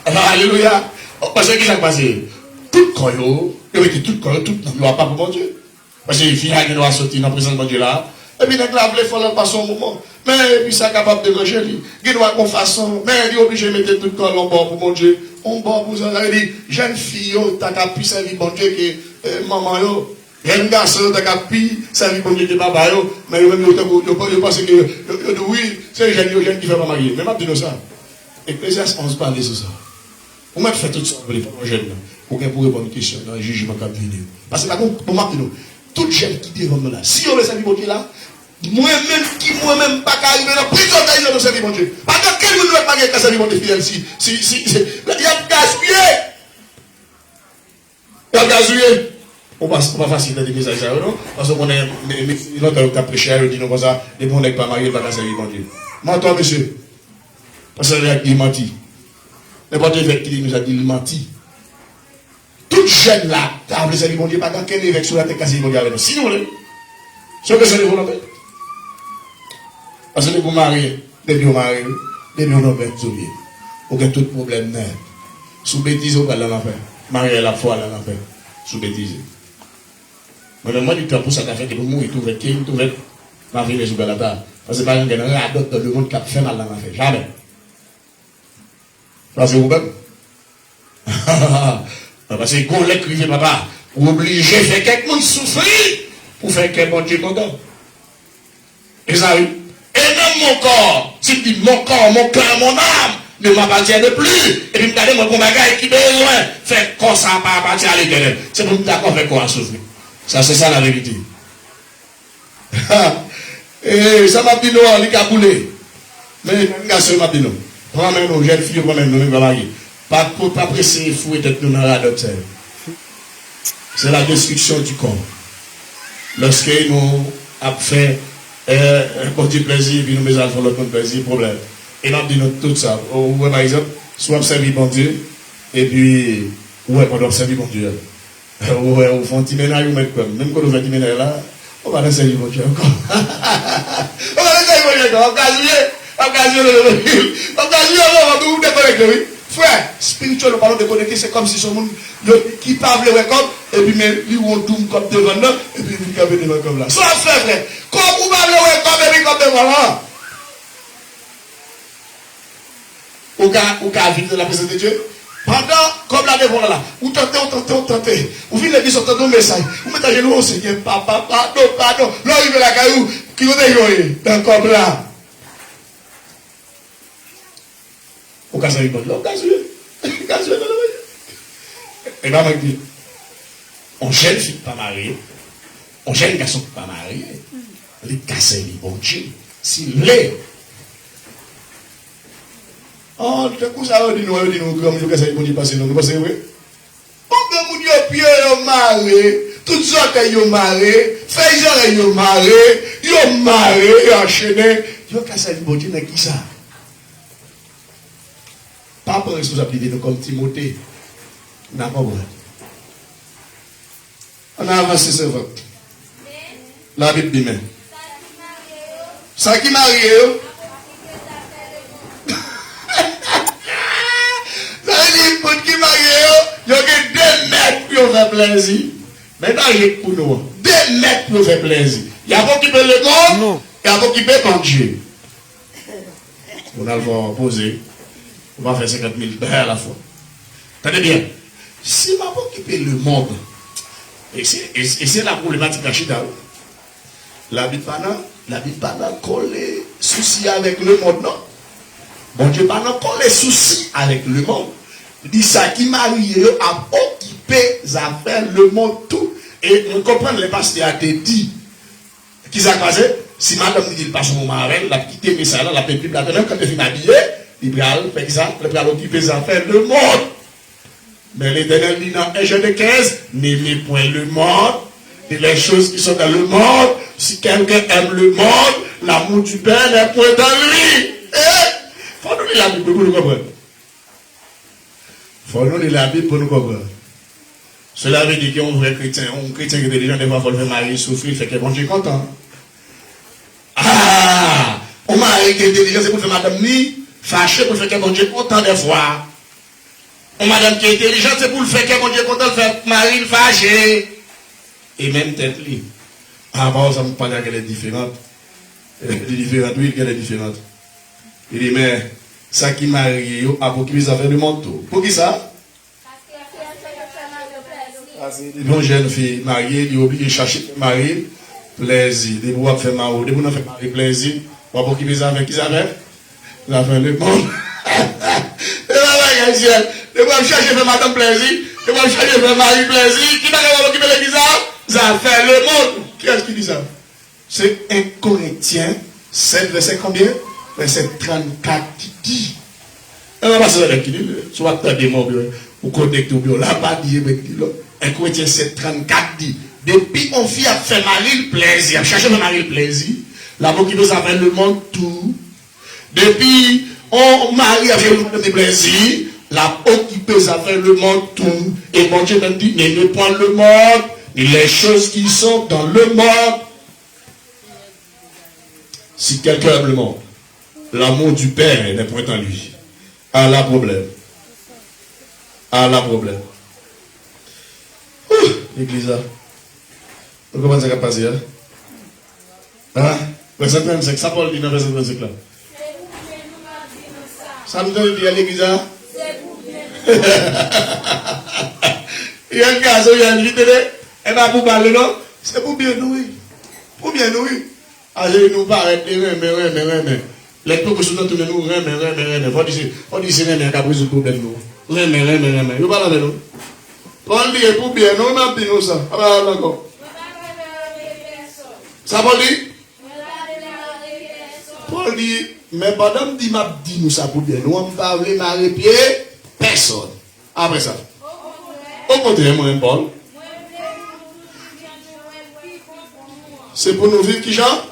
Alléluia. Parce que qui s'est passé? Tout corps, ils mettaient tout corps, tout nom à part pour mon Dieu. Parce que les filles qui doivent sortir dans la présence de mon Dieu là, et puis, il a fallu passer un moment. Mais, puis, ça capable de manger, il doit qu'on façon. Mais, il est obligé de mettre tout le corps en bord pour mon Dieu. On bord pour ça. Il dit, jeune fille, t'as qu'à pu servir mon Dieu que maman, jeune garçon, t'as qu'à pu servir mon Dieu que papa, mais même, ils pensent que, oui, c'est les jeunes qui ne font pas marier. Mais, je dis ça. Ecclésiaste 11 parle de ça. Vous m'avez fait tout ça pour les jeunes, pour qu'on pourrait répondre une question dans le jugement qui vient. Parce que, pour moi, tout jeune qui devant là, si on veut servir mon Dieu là, moi-même, pas qu'à arriver dans la prison d'ailleurs de servir mon Dieu. Parce que quel monde ne va pas servir mon Dieu fidèle si, il y a gaspillé. Pas gazouiller. On pas facile de messages ça, non? Parce qu'on est, l'autre qui a prêché, il dit non, comme ça, les bons n'est pas mariés, pas casser les bon Dieu. Menton, monsieur. Parce que il menti. N'importe qui nous a dit, il menti. Toute jeune là, t'as appelé ça, bon Dieu, pas dans quel évêque sur la tête cassée, bon Dieu, avec nous. Sinon, c'est que c'est le volonté. Parce que vous mariez, depuis vous mariez, depuis on a fait soulier. Aucun tout problème n'est. Sous bêtise, on va l'en faire. Marier la foi, l'en faire. Sous bêtise. Mais moi, du temps pour ça, t'as fait que vous mourrez, tout fait, tout fait, ma vie, les jours à la table. Parce que par exemple, il y a un d'autres dans le monde qui a fait mal l'en faire. Jamais. Parce que vous-même. Parce que quand l'écrivait, papa, vous obligez de faire quelqu'un souffrir pour faire que bon Dieu content. Et ça, oui. Et même mon corps, si tu dis mon corps, mon cœur, mon âme, ne m'appartient de plus. Et puis, regardez mon bagage qui besoin, fait comme ça, pas appartient à l'éternel. C'est pour me d'accord avec quoi souffrir. Ça, c'est ça la vérité. Et ça m'a dit non, il a boulé. Mais, garçon m'a dit non. Prends même nos jeunes filles, prends même nos mariés. Pas presser, fou et être nous dans la docteur. C'est la destruction du corps. Lorsque nous avons fait un petit plaisir, puis nous mettons sur l'autre plaisir, problème. Et nous avons dit tout ça. Ouais, par exemple, soit observer bon Dieu, et puis, ouais, on doit observer bon Dieu. Ouais, on fait un petit ménage, même quand on fait un petit ménage là, on va laisser bon Dieu encore. On va laisser bon Dieu encore, on va déconnecter, oui. Frère, spirituel, parlons de connecter, c'est comme si ce monde qui parle le comme, et puis mais lui on tourne comme devant nous, et puis il cabe devant comme là. Ça fait frère, comme vous parlez le comme, et puis comme devant là. Au cas vivre de la présence de Dieu. Pendant, comme là devant là, vous tentez. Vous venez de dire un message. Vous mettez à genoux au Seigneur, pardon. Là, il veut la caillou, qui vous déjoue, dans comme là. Au cas où il bon, au cas où et maman dit, on jeune fille pas mariée, on jeune garçon pas marié, les casser les bon Dieu, s'il l'est. Oh, tout à coup ça dit nous, comme nous casser les bon Dieu passer nous, parce que oui. On peut vous dire pied yo marié, toutes sortes yo marié, faisant yo marié, yo enchaîné, yo casser les bon Dieu dans qui ça? Pas pour responsabilité comme Timothée. N'a pas besoin. On a avancé ce vote. La Bible dit même. Ça qui marie. Ça dit pour qui marie, il y a 2 mètres pour faire plaisir. Maintenant, il y a pour nous. 2 mètres pour faire plaisir. Il y a pas qui peut le corps, il y a pas qui peut manger. On a le voir poser. On va faire 50 000 à la fois. Tenez bien. Si je vais occuper le monde, et c'est la problématique d'Achida, la Bible pas coller souci avec le monde, non? Bon Dieu pas coller souci avec le monde. Il dit ça qui marie à occuper les affaires, le monde, tout. Et on comprend les pasteurs a dit, qui s'est passé, si madame dit, il passe mon mari, la petite message, la petite Bible, quand elle finit habillée, il va, par exemple, il va occuper les affaires, le monde. Mais l'Éternel dit dans 1 Jean 15, n'aimez point le monde, et les choses qui sont dans le monde. Si quelqu'un aime le monde, l'amour du Père n'est point dans lui. Il faut nous lire la Bible pour nous comprendre. Il faut nous lire la Bible pour nous comprendre. Cela veut dire qu'un vrai chrétien, un chrétien qui est intelligent, des fois, il faut le faire marier, souffrir, fait que bon Dieu est content. Ah! On mari qui est intelligent, c'est pour faire madame ni fâché, pour faire que bon Dieu est content des fois. On madame qui est intelligente, c'est pour le faire que mon Dieu est content de faire mari fâché. Et même tête libre. Ah, bon, ça me parle qu'elle est différente. Elle est différente, oui, qu'elle est différente. Il dit, mais ça qui marie, a pour qui ça fait du manteau. Pour qui ça? Une jeune fille mariée, il est obligé de chercher mari, plaisir. Des fois, faire mari, des fois, faire mari, plaisir. Pour qui ça fait, qui ça fait? Ça fait le monde. De quoi chercher faire madame plaisir, de quoi chercher faire mari plaisir, qui n'a pas occupé l'église, ça fait le monde. Qui est-ce qui dit ça? C'est 1 Corinthiens 7, verset combien? Verset 34 qui dit. On va passer avec qui dit, soit t'as des mots, ou connecté au bureau, là, pas dit, 1 1 Corinthiens 7, 34 dit, depuis on vit à faire mari le plaisir, à chercher le mari le plaisir, l'amour qui nous amène le monde tout. Depuis on marie avec le monde de plaisir, l'amour qui peut faire le monde tout. Et mon Dieu même dit, ne prends le monde, ni les choses qui sont dans le monde. Si quelqu'un aime le monde, l'amour du Père n'est point en lui. Ah là, problème. Ah là, problème. L'église là. Comment ça va passer? Hein? Verset 35, ça parle dans verset 35 là. Ça nous donne dire à l'église là? Il y a un gaz, il y a un vite, et bien pour parler non? C'est pour bien nourrir. Pour bien nourrir. Allez, nous paraît, mais. Les peuples sont dans nous, mais. On dit c'est un caprice de problème nous. Mais. Vous parlez avec nous? Paul dit pour bien, nous on a dit nous ça. Ah ben d'accord. Ça Paul dit? Paul dit, mais madame dit m'a dit nous ça pour bien. Nous on parle marier pied personne. Après ça. Au contraire, moi Paul. C'est pour nous vivre qui genre?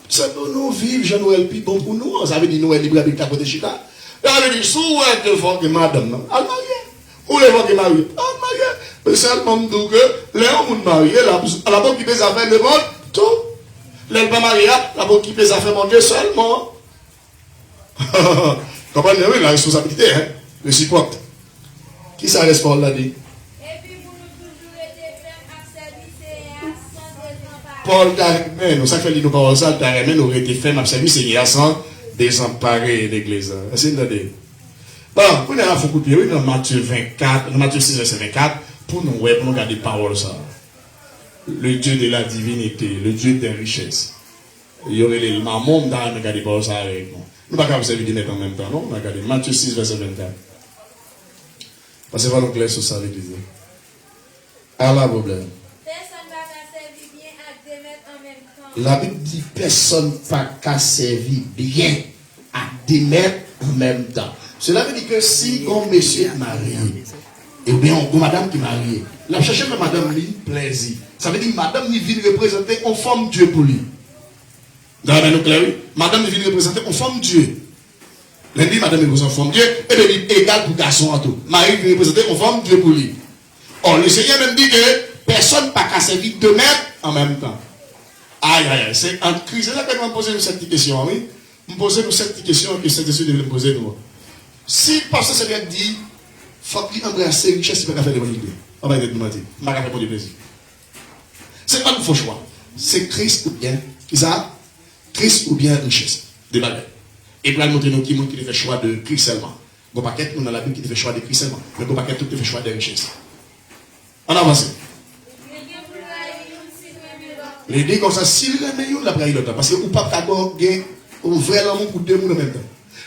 C'est pour nous vivre, Jean-Noël, puis bon pour nous. Ça veut dire Noël libre avec ta côté chita. Ça veut dire, si vous êtes devant que madame, elle mariée. Ou les gens qui marient, elle mariée. Mais seulement nous que les hommes mariés, la bonne qui peut faire le monde, tout. Les pas mariés, la bonne qui peut faire mon Dieu seulement. Comprenez, oui, la responsabilité, hein, le support. Qui ça reste Paul l'a dit? Paul t'a remis, nous, ça fait nous parole ça, t'a remis, nous été fait, ma service, Seigneur, sans désemparer l'église. C'est une idée. Bon, on a un faux coup de pied, oui, dans Matthieu 24, dans Matthieu 6, verset 24, pour nous regarder parole ça. Le Dieu de la divinité, le Dieu des richesses. Il y aurait les mamans dans le regarder parole ça avec nous. Nous ne pouvons pas servir de en même temps, non? Regardez, Matthieu 6, verset 24. Parce que va nous clair sur ça, l'église. À la problème. La Bible dit personne pas qu'à servir bien à démettre en même temps. Cela veut dire que si un monsieur est marié, et bien on madame qui est mariée, la chercher mais madame lui plaisir. Ça veut dire que madame lui vient représenter on forme Dieu pour lui. Dans la nous clair, madame lui vient représenter on forme Dieu. Lundi madame est représente forme Dieu et bien il est égal pour garçon en tout. Marie vient représenter on forme Dieu pour lui. Or le Seigneur même dit que personne pas qu'à servir deux maîtres en même temps. Aïe, aïe, c'est en crise. C'est là que je me pose cette petite question, oui. Je me pose cette petite question que Saint-Esprit devait me poser, nous. Si, parce que ça vient dire, il faut qu'il embrasse les richesses, il ne peut pas faire de bonnes idées. On va être mentir. Il ne va pas faire de plaisir. Ce n'est pas un faux choix. C'est Christ ou bien, qui ça? Christ ou bien richesse. Des bagages. Et puis, il montre nous qui fait choix de Christ seulement. Bon paquet, nous, dans la Bible, qui fait choix de Christ seulement. Mais bon paquet, tout fait choix de richesse. On avance. Les deux comme ça, s'il remet une, la praille l'autre. Parce que ou pas d'accord, on veut l'amour pour deux en même temps.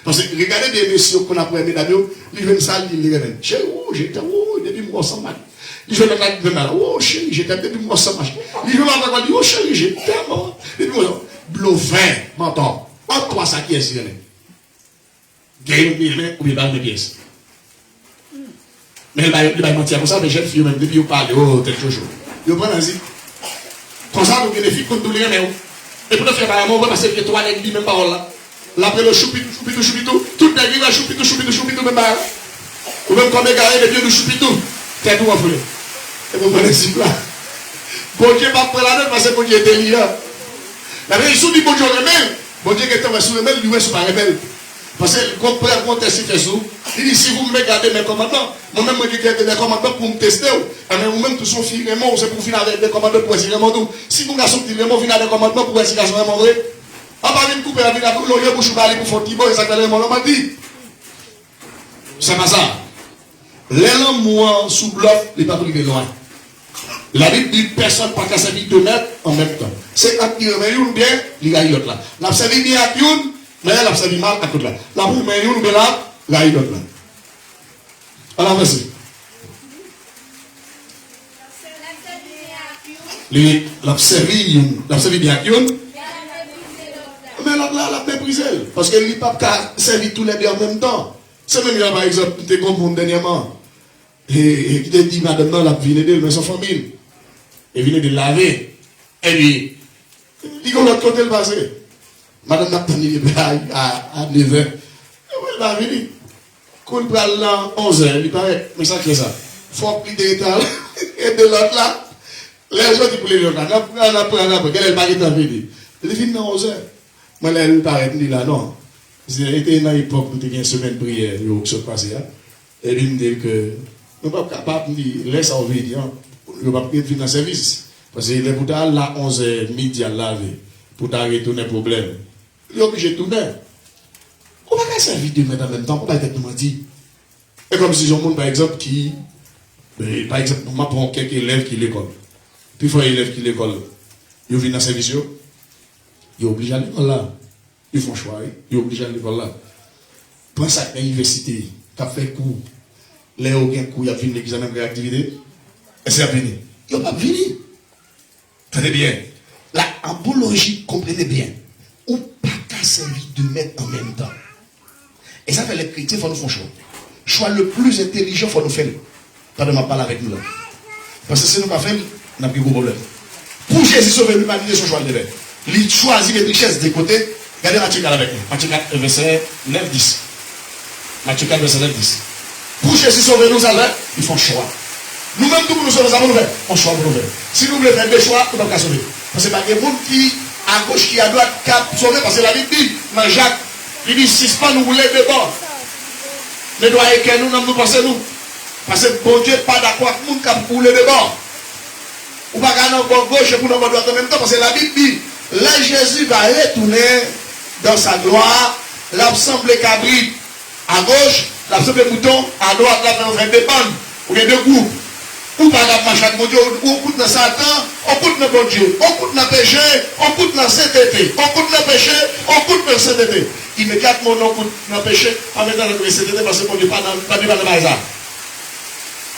Parce que regardez des messieurs qu'on a pour aimer d'ailleurs, ils viennent ça, ils les remettent. Chérie, oh, j'étais, oh, depuis moi sans mal. Ils viennent dans la oh, chérie, j'étais depuis moi sans mal. Ils viennent dans la oh, chérie, j'étais mort. Depuis moi, bleu vin, menton. En toi, ça qui est si gagne une ou bien une pièce. Mais il va mentir pour ça, mais jeunes filles, même depuis, ils parlent, oh, tel chose. Ils prennent un zip. Comme ça, nous bénéficions contre tous les remèdes. Et pour le faire, on va passer que toi, les même parole là. Là, après le choupitou, tout le monde va choupitou, même parole. Ou même comme égaré, les pieds de choupitou. T'es tout enflé. Et vous prenez ce là. Bon Dieu, pas pour la note, parce que bon Dieu est délirant. La vérité, si bon Dieu remède, bon Dieu qui est sous remède, lui, c'est pas remède. Parce que quand on teste fait sous, il dit si vous me regardez mes commandements, moi-même je dis des commandements pour me tester, mais vous-même tous sont filles vraiment, c'est pour finir avec des commandements pour essayer vraiment tout. Si vous garçons qui vraiment finir avec des commandements pour essayer vraiment vrai, on va venir couper la vie pour l'oreille pour chouper pour faire tibo et ça que mon homme a dit. C'est pas ça. L'élan moi sous bloc, il n'est pas privé loin. La Bible dit personne pas qu'à servir deux maîtres en même temps. C'est un qui remet une bien, il y a l'autre là. La servir bien à une. Mais elle a servi mal à côté là. La boue, mais nous, nous, là, là, il est là. Alors, vas-y. La servi bien à qui? Mais la méprisé. Parce qu'elle n'a pas servi tous les deux en même temps. C'est même, par exemple, tu es compris dernièrement. Et qui te dit, madame, non, la vie de mais son famille. Et vient de laver. Et puis, il y a l'autre côté le passé. Madame n'a pas dit à 9h. Elle va venir. Quand il parle là, 11h, il paraît, mais ça, c'est ça. Il faut appliquer des états. Et de l'autre là, les gens qui pour les gens, on apprend, quelle est le paquet de la vie. Il dit, non, 11h. Moi, là, il paraît, il dit là, non. C'était dans l'époque où il y a une semaine de prière, qui se passait. Et il me dit que, nous ne sommes pas capables de dire, laisse en vie, nous ne sommes pas venir dans le service. Parce que les boutons là, 11h, midi à laver, pour retourner le problème. Il est obligé de tourner. On va pas servir de mettre en même temps, on va être menti. Et comme si j'ai un monde, par exemple, qui, par exemple, on prend quelques élèves qui l'école. Puis il faut un élève qui l'école. Ils viennent dans le service, ils sont obligés à l'école là. Ils font choix, ils sont obligés à l'école là. Prends ça à l'université, tu as fait cours. Les gens qui ont cours, ils viennent l'examen de réactivité. Et c'est à venir. Ils n'ont pas venu. Tenez bien. La biologie, comprenez bien. Ou pas qu'à servir de mettre en même temps. Et ça fait les chrétiens, il faut nous faire choix. Choix le plus intelligent, il faut nous faire. Pas de ma parole avec nous là. Parce que si nous ne pas faire, on a pris gros problème. Pour Jésus sauver l'humanité, son choix de devait. Il choisit les richesses des côtés. Regardez Matthieu 4 avec nous. Matthieu 4, verset 9-10. Matthieu 4, verset 9-10. Pour Jésus sauver nous, ils font choix. Nous-mêmes, tout nous sommes nous faire. On choix pour nous faire. Si nous voulons faire des choix, nous ne pouvons pas sauver. Parce que il y a des gens qui, à gauche, qui à droite, qui a sauvé. Parce que la Bible dit, dans Jacques, il dit, si ce pas nous voulons de bord. Ne doit que nous, nous pensons nous. Parce que bon Dieu n'est pas d'accord avec nous qui a voulu de bord. Ou pas qu'à notre gauche et pour notre droite en même temps. Parce que la Bible dit, là, Jésus va retourner dans sa gloire, l'ensemble cabri à gauche, l'ensemble mouton à droite, là, dans un dépendre. Ou bien deux groupes. Ou pas d'abord marcher avec mon Dieu, ou on coûte dans Satan, on coûte dans bon Dieu, on coûte dans péché, on coûte dans sainteté, on coûte dans péché, on coûte dans sainteté. Immédiatement, on coûte dans péché, en mettant dans la sainteté, parce que mon Dieu pas dans le bazar.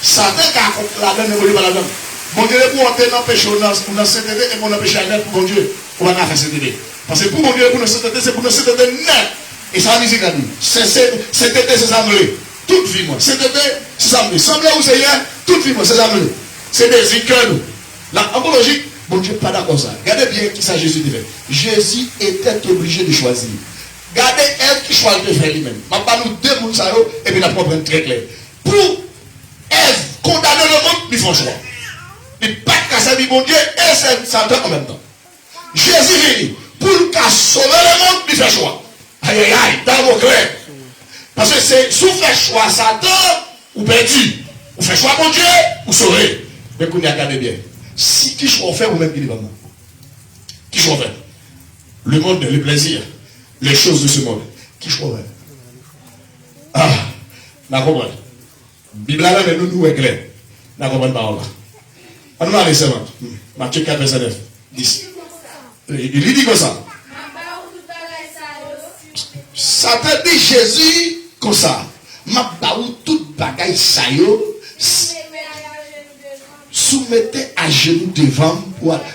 Satan, car la donne évolue par la donne. Mon Dieu, pour entrer dans le péché, ou dans la sainteté, et pour le péché à net, pour mon Dieu, on va faire sainteté. Parce que pour mon Dieu, pour la sainteté, c'est pour la sainteté net. Et ça, la musique a dit, sainteté, c'est ça, toute vie, moi. Sainteté, c'est ça, semblez au Seigneur, toute vie, moi, c'est ça, c'est des icônes. La biologie, bon Dieu, pas d'accord ça. Regardez bien qui ça Jésus devait. Jésus était obligé de choisir. Regardez elle qui choisit de faire lui-même. Je vais nous deux mondes et puis la propre très clair. Pour Ève, condamner le monde, ils font choix. Ils pas qu'à servir mon Dieu et c'est Satan en même temps. Jésus vient pour qu'à sauver le monde, il fait choix. Aïe aïe aïe, dans mon cœur. Parce que c'est sous fait choix Satan ou perdu. Ou fait choix mon Dieu ou sauver. Mais qu'on y a regardé bien. Si qui choix fait ou même qui est vraiment. Qui choix fait. Le monde, le plaisir, les choses de ce monde. Qui choix fait. Ah, n'a compris. Bible là, mais nous est clair. N'a compris pas là. On va aller seulement. Matthieu 4, verset 9. 10. Il dit comme ça. Satan dit Jésus comme ça. Ma baou toute bagaille ça yo. Soumettez à genoux devant.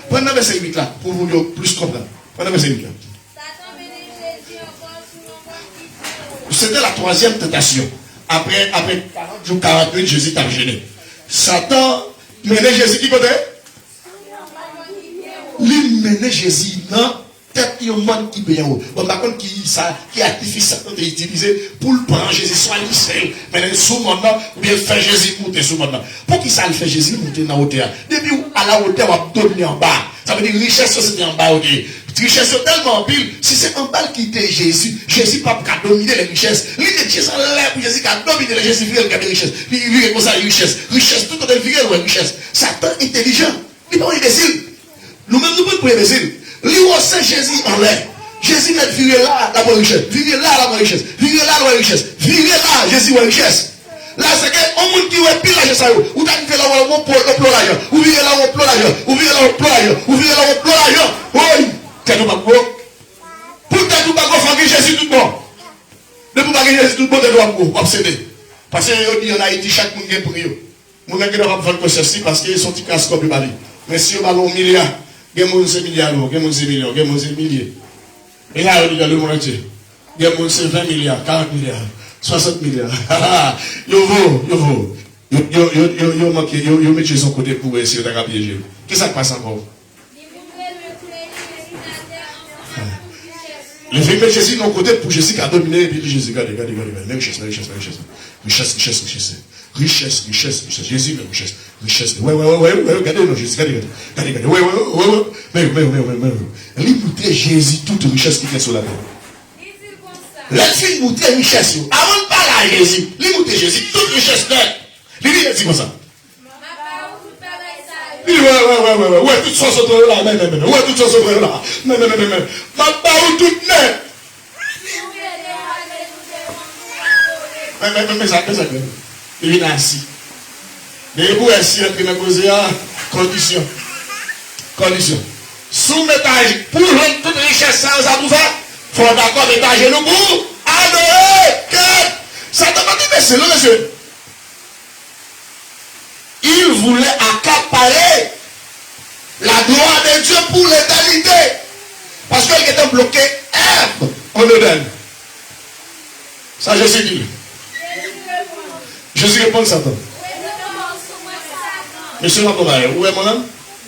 Prenez le verset 8 là pour vous dire plus comprendre. Prenez le verset 8 là. C'était la troisième tentation. Après 40 jours, 40 minutes, Jésus t'a gêné. Satan menait Jésus qui côté? Il menait Jésus non. Peut-être qu'il y a un monde qui paye en haut. Bon, par contre, qui artifice utilisé pour le prendre Jésus, soit lycée, mais sous maintenant, ou bien faire Jésus monter sous maintenant. Pour qui ça le fait Jésus monter dans la hauteur? Depuis à la hauteur, on va donner en bas. Ça veut dire richesse, c'est en bas. Richesse tellement pile. Si c'est en bas qui était Jésus, Jésus pas qu'à dominer les richesses. L'idée de Jésus en l'air pour Jésus qui a dominé les Jésus, il a des richesses. Il vit comme ça, les richesses. Richesse, tout le temps, il vit avec richesse. Satan intelligent. Il n'est pas imbécile. Nous-mêmes, nous ne pouvons pas imbécile. Lui aussi Jésus en l'air. Jésus n'est viré là, la bonne richesse. Viré là, la bonne richesse. Viré là, la bonne richesse. Viré là, Jésus, la richesse. Là, c'est que, on monde qui est pile là, je sais, ou t'as fait là, on peut l'argent. Ou viré là, on peut l'argent. Ou viré là, on peut l'argent. Ou viré là, on peut l'argent. Oui, t'es tout pas gros. Pour t'es tout pas gros, faut que Jésus tout bon. Ne pour pas que Jésus tout bon, t'es tout pas gros. Obsédé. Parce que, en Haïti, chaque monde est pour eux. Mon gars qui doit faire le ceci parce qu'ils sont petits casques comme le mais si on a un milliard, il y a des milliards, il y a des millions, il y a des milliers. Et là, il y a le monde entier. Il y a 20 milliards, 40 milliards, 60 milliards. Yo vaut. Yo mettez son côté pour essayer de piéger. Qu'est-ce qui se passe encore? Le fait que Jésus non côté pour Jésus qui a dominé et puis Jésus regardez richesse. Jésus richesse. Ouais, regardez non Jésus regardez. Ouais. L'immuté Jésus toute richesse qui est sur la terre. Laissez monter richesse. Avant de parler à Jésus, l'immuté Jésus toute richesse là. Il dit comme ça. Ouais, tout ça sauve là, ouais, tout ça sauve là, mais, ma parole toute nette. Mais ça, il vient assis. Mais vous assis, il vient poser à condition. Soumettage, pour toute richesse, ça vous fait, faut d'accord mettre genoux pour adorer, que ça demande de baisser, non, monsieur. Il voulait accaparer la gloire de Dieu pour l'éternité. Parce qu'il était bloqué, on le donne. Ça, Jésus dit. Jésus répond à Satan. Monsieur Makomare, où est mon homme?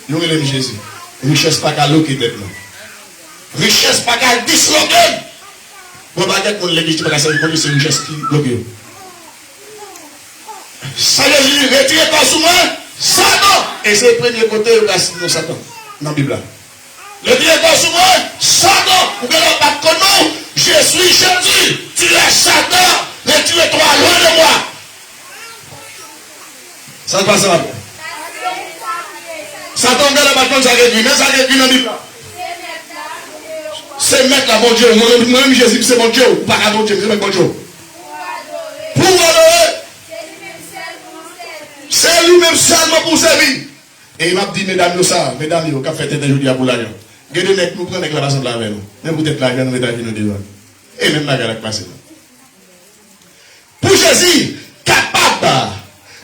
Nous aimons Jésus. Richesse pas qu'à l'eau qui est là. Richesse pas qu'à disloquer. Vous ne pouvez pas dire l'église qui va servir comme c'est une richesse qui bloque. Ça Jésus retire ton sous moi, Satan. Et c'est le premier côté de Satan dans la Bible. Le directeur sous moi, Satan. Vous ne pas connaître, je suis Jésus. Tu es Satan. Retire-toi loin de moi. Ça se passe là. Satan dans la bâton, ça réduit. Mais ça réduit dans la Bible. C'est mettre la bon Dieu. Moi-même Jésus, c'est mon Dieu. Ou pas à mon Dieu, c'est mon Dieu. Pour adorer. C'est lui-même seulement pour servir. Et il m'a dit, mesdames, mesdames, vous avez fait tête aujourd'hui à Boulayon. Regardez, nous prenons la base de la veille. Même vous êtes là, nous mettons nous et même la galère passée. Pour Jésus, capable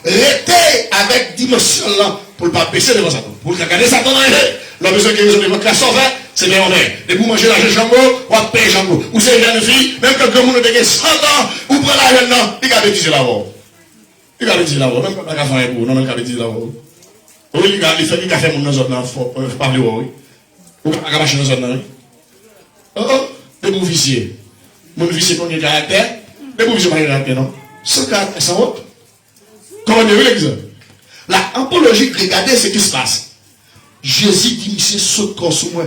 de rester avec dimension là, pour ne pas baisser devant Satan. Pour regarder Satan dans les yeux. La besoin que vous avez votre classe sauver, c'est bien honnête. Et pour manger l'argent jambo, ou à payer jambo. Ou c'est une jeune fille, même quand le monde a 100 ans, ou prend la jeune là, il a bêtisé là-bas. Il a bêtisé là-bas. Même quand il a fait un bout, non, il a bêtisé là-bas. Oui, il a fait mon autre là, il parler, oui. Ou pas marcher dans zone là. Oh, des bons viciers. Mon vicier pour un caractère, des bons viciers pour un caractère, non? Sans caractère, sans autre. Comment on dit l'exemple? La apologie, regardez ce qui se passe. Jésus dit, monsieur, saute corps sous moi.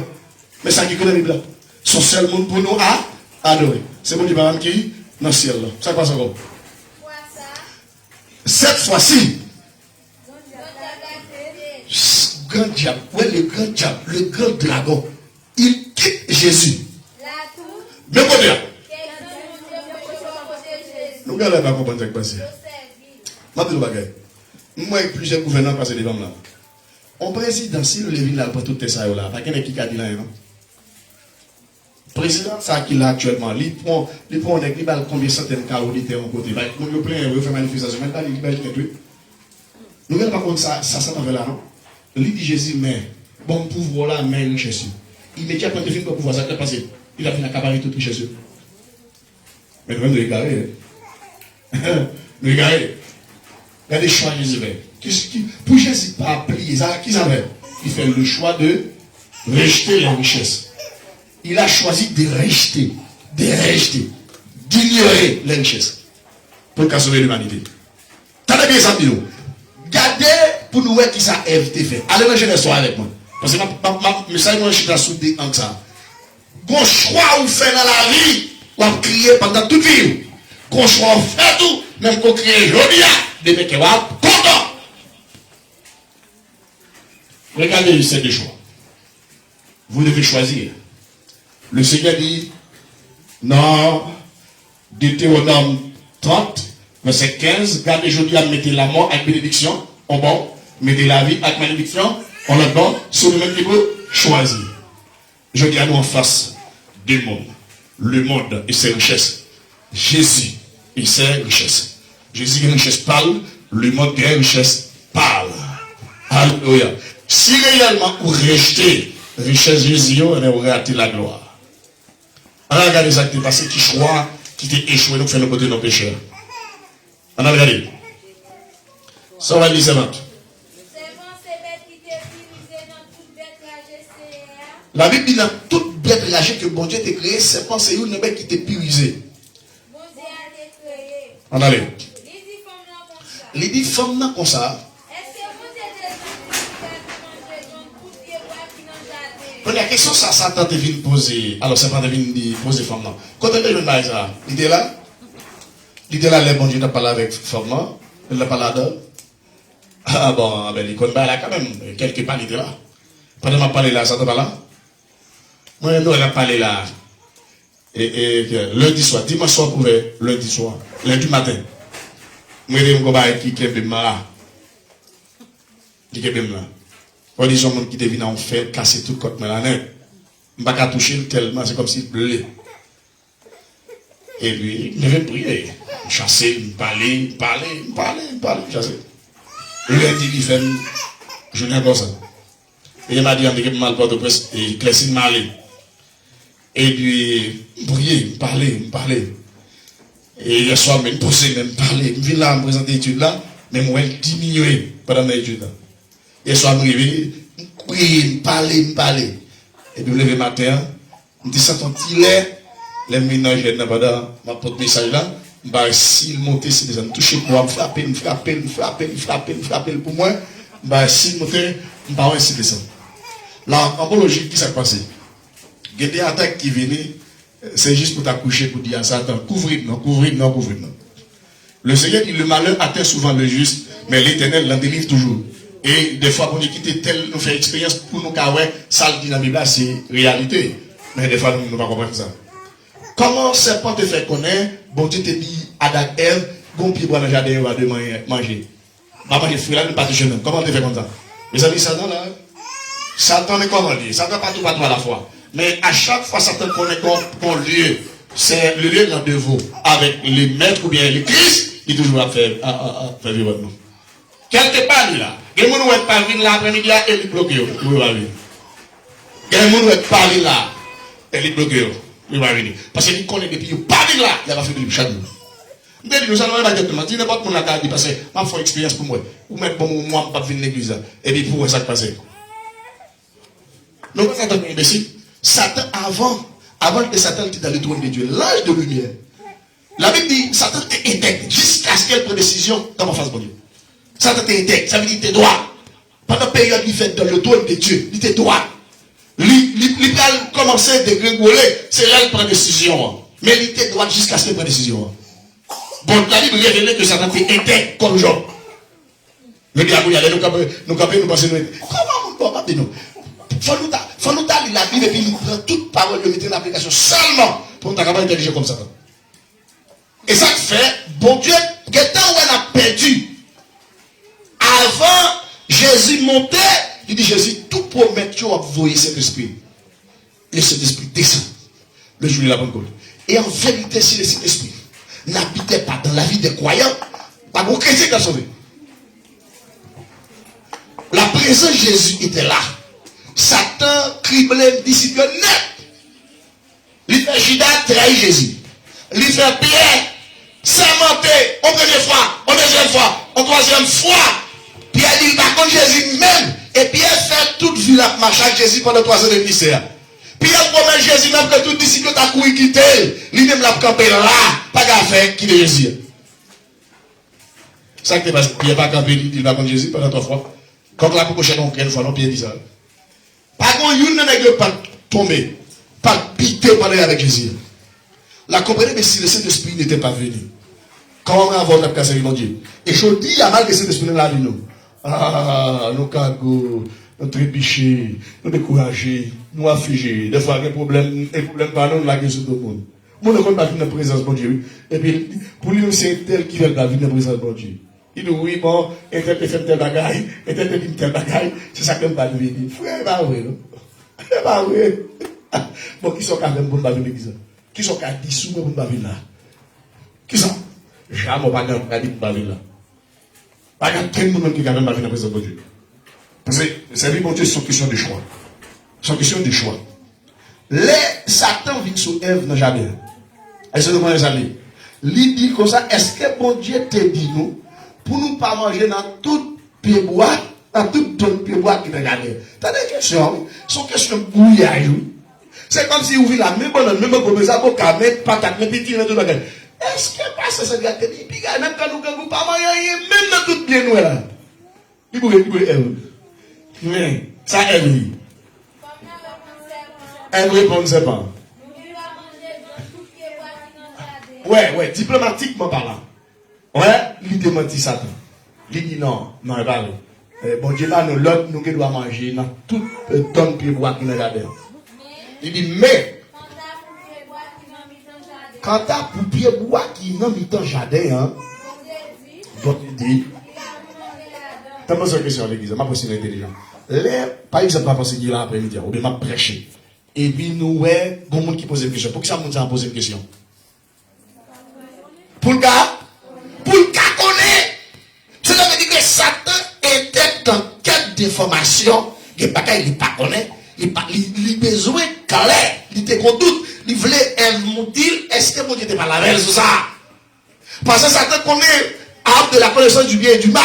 Mais ça qui connaît la Bible. Son seul monde pour nous à adorer. C'est mon Dieu, madame, qui dans le ciel là. Ça passe encore. Cette fois-ci, grand diable, ouais, le grand diable, le grand dragon, il quitte Jésus. Même côté là. Nous ne pouvons pas comprendre ce qui passe. Je vais vous dire. Moi, avec plusieurs gouvernants passés devant là. On président, si le Lévin là, pour tout ça là, pas quelqu'un qui a dit là, non? Président, ça qui là actuellement, il prend combien de centaines de cas auditeurs en côté. Nous le plein, il fait manifestation, même pas il va être tué. Nous ne pas contre ça s'en là, non? Il dit Jésus, mais bon pouvoir là, mais richesse. Immédiatement, il finit par pouvoir, ça qui est passé. Il a fini à accaparer toute richesse. Mais nous-mêmes, nous égarés. Nous égarés. Regardez le choix de Jésus. Pour Jésus, pas plier, ça, qui ça fait? Il fait le choix de rejeter la richesse. Il a choisi de rejeter, d'ignorer les richesses pour sauver l'humanité. T'as bien ça, nous. Gardez pour nous voir qui ça a été fait. Allez dans Genèse avec moi. Parce que ma message, moi, je suis dans sous des en ça. Bon choix ou fait dans la vie, ou à crier pendant toute vie. Bon choix ou fait tout, même qu'on crie aujourd'hui, des mecs qui vont content. Regardez ces deux choix. Vous devez choisir. Le Seigneur dit, dans Deutéronome 30, verset 15, gardez aujourd'hui à mettre la mort avec bénédiction, en bon, mettez la vie avec malédiction, en le bon, sur le même niveau, choisir. Je dis à nous en face du monde. Le monde et ses richesses. Jésus et ses richesses. Jésus et richesse parle, le monde et richesse parle. Alléluia. Si réellement vous rejetez richesse Jésus, on aurait raté la gloire. On a regardé ça qui est passé, qui choix, qui était échoué, nous fait le côté de nos pécheurs. On a regardé. Ça va dire servante. La Bible dit dans toute bête ragée que bon Dieu t'a créé, c'est pas c'est une bête qui t'a purisé. On allait. Il dit femme non comme ça. La question ça Satan te vient poser. Alors c'est pas de venir poser femme non. Quand tu es venu là, il était là. Il était là, les bon Dieu t'a parlé avec femme non. Il n'a pas là dedans. Ah bon, ben il connaît là quand même. Quelque part il était là. Pendant m'a parlé là, ça t'a pas là. Moi nous elle a parlé là. Et lundi soir, dimanche soir pouvait lundi soir, lundi matin. Moi je me qui est là. Qui est là. On dit son monde qui devient en fait casser tout côté là net. On va pas toucher tellement c'est comme s'il bleu. Et lui, il devait prier, chasser, parler, chasser. Et lundi il fait je n'ai pas ça. Et il m'a dit, on mal pour de presse, et Clécine m'a allé. Et puis, prier, parler. Et hier soir, même poser, même parler. Je viens là, me présenter l'étude là, mais moi, diminuer pendant l'étude là. Hier soir, je me réveille, oui, parler. Et puis, le lever matin, je me dis, ça ton petit lait, les ménages, je n'ai pas dans ma porte message là, bah, s'il montait, s'il descend, toucher pour me frapper pour moi, bah, s'il montait, bah, ouais, s'il descend. Là, en logique, qui s'est passé? Il y a des attaques qui viennent, c'est juste pour t'accoucher, pour dire à Satan, couvrir-nous. Le Seigneur dit, le malheur atteint souvent le juste, mais l'Éternel l'en délivre toujours. Et des fois, pour nous quitter tel, nous faire expérience pour nous, car ouais, ça le dit dans la Bible, c'est réalité. Mais des fois, nous ne pas comprendre ça. Comment serpent te fait connaître, bon Dieu te dit, Adam, Ève, bon pied pour le jardin, va de manger. Va manger fruit là, ne pas toucher même. Comment te fait comme ça? Mes amis, Satan là, Satan est comment dire? Satan pas tout à la fois. Mais à chaque fois, Satan connaît qu'on lieu. C'est le lieu de rendez-vous avec les maîtres ou bien les Christ, il toujours à faire vivre nous. Quelque part là, il y a des gens qui ne pas venir là après-midi et ils bloquent. Il y a des gens qui ne pas venir là et ils bloquent. Il va venir. Parce qu'il connaît depuis qu'il pas venir là, il va faire de chaque jour. Je dis, nous allons exactement dire n'importe quoi qu'on a dit parce que je fais une expérience pour moi. Ou mettre bon moi, je ne pas venir l'église. Et puis pour ça qui passe. Donc, Satan est imbécile. Satan, avant que Satan était dans le trône de Dieu, l'âge de lumière, la Bible dit, Satan était intègre jusqu'à ce qu'elle prenne décision dans ma face de Dieu. Satan était intègre, ça veut dire qu'il était droit. Pendant la période qu'il fait dans le trône de Dieu, il était droit. Il a commencé à dégringoler, c'est là qu'il prend décision. Mais il était droit jusqu'à ce qu'il prenne décision. Bon, la Bible révèle que Satan était intègre comme Job. Le diable, nous pensons, comment nous faut nous lire la Bible et puis nous prendre toute parole de mettre en application seulement pour nous être intelligent comme ça. Et ça fait, bon Dieu, quel temps où elle a perdu, avant Jésus montait, il dit Jésus, tout promet que tu vas envoyer cet esprit. Et cet esprit descend le jour de la Pentecôte. Et en vérité, si cet esprit n'habitait pas dans la vie des croyants, pas bon chrétien qui a sauvé. La présence de Jésus était là. Satan criblait disciple net. Il fait Judas trahir Jésus. Il fait Pierre sermenté en première fois, en deuxième fois, en troisième fois. Pierre dit par contre Jésus même. Et Pierre fait toute vie la marche avec Jésus pendant 3 ans de ministère. Pierre promet Jésus même que tout disciple t'a couru quitter. Lui-même l'a campé là, pas qu'à faire qui est Jésus. Ça qui est passé, Pierre va camper, il va contre Jésus pendant 3 fois. Quand la prochaine on une fois, non, Pierre dit ça. Par contre, il ne pas tomber, pas piter, parler avec Jésus. La comprenez, mais si le Saint-Esprit n'était pas venu, comment on va avoir la place avec mon Dieu? Et je dis, il y a mal que le Saint-Esprit là avec nous. Ah, nous cagons, nous trépichés, nous découragés, nous affligés. Des fois, il y a des problèmes par nous, la question de tout le monde. Nous ne connaissons pas la présence de Dieu. Et puis, pour lui, c'est tel qui veut la vie de la présence de Dieu. Il dit, oui, bon, et tel te fait tel bagaille, et tel te dit tel bagaille, c'est ça que je ne pas dire. Frère, pas vrai, non? Pas vrai. Bon, qui sont quand même pour ne pas venir l'église? Qui sont quand même dissous pour ne pas venir là? Qui sont? Jamais pas dire pour ne pas venir là. Pas qu'il y a quel monde qui est quand même pas venir dans la présence de Dieu. Parce que, c'est lui, mon Dieu, c'est une question de choix. C'est une question de choix. Les Satan vient sur Ève dans le jardin. Et c'est le moment des amis. Il dit comme ça, est-ce que bon Dieu te dit nous? pour nous pas manger dans tout pied bois, dans tout pied bois qui est regardé. T'as des questions, sont questions de bouillage. C'est comme si vous vivez la même bonne, même comme ça, vous avez patate, même petit, tout le monde. Est-ce que parce que ça gâte, puis même quand nous pas manger, même dans tout bien nous là. Il pourrait, mais ça elle. Elle répond, c'est pas. Ouais, diplomatiquement parlant. Ouais, il démentit Satan. Il dit non, non, il va aller. Bon Dieu, là, nous, l'autre, nous, qui doit manger dans tout tonne pied bois qui nous a. Il dit, mais, quand t'as pour pied bois qui n'a mis ton jardin, hein, donc il dit, t'as posé une question à l'église, ma possible intelligent. Par exemple, ma pensée qu'il a après-midi, ou bien m'a prêché. Et puis, nous, ouais, bon monde qui pose une question. Pour qui ça monde a posé une question? Pour le cas connaître. Cela veut dire que Satan était en quête d'information. Il pas connaît. Il a besoin de clair. Il était contre tout. Il voulait dire, est-ce que mon Dieu n'était pas la même sur ça? Parce que Satan connaît l'arbre de la connaissance du bien et du mal.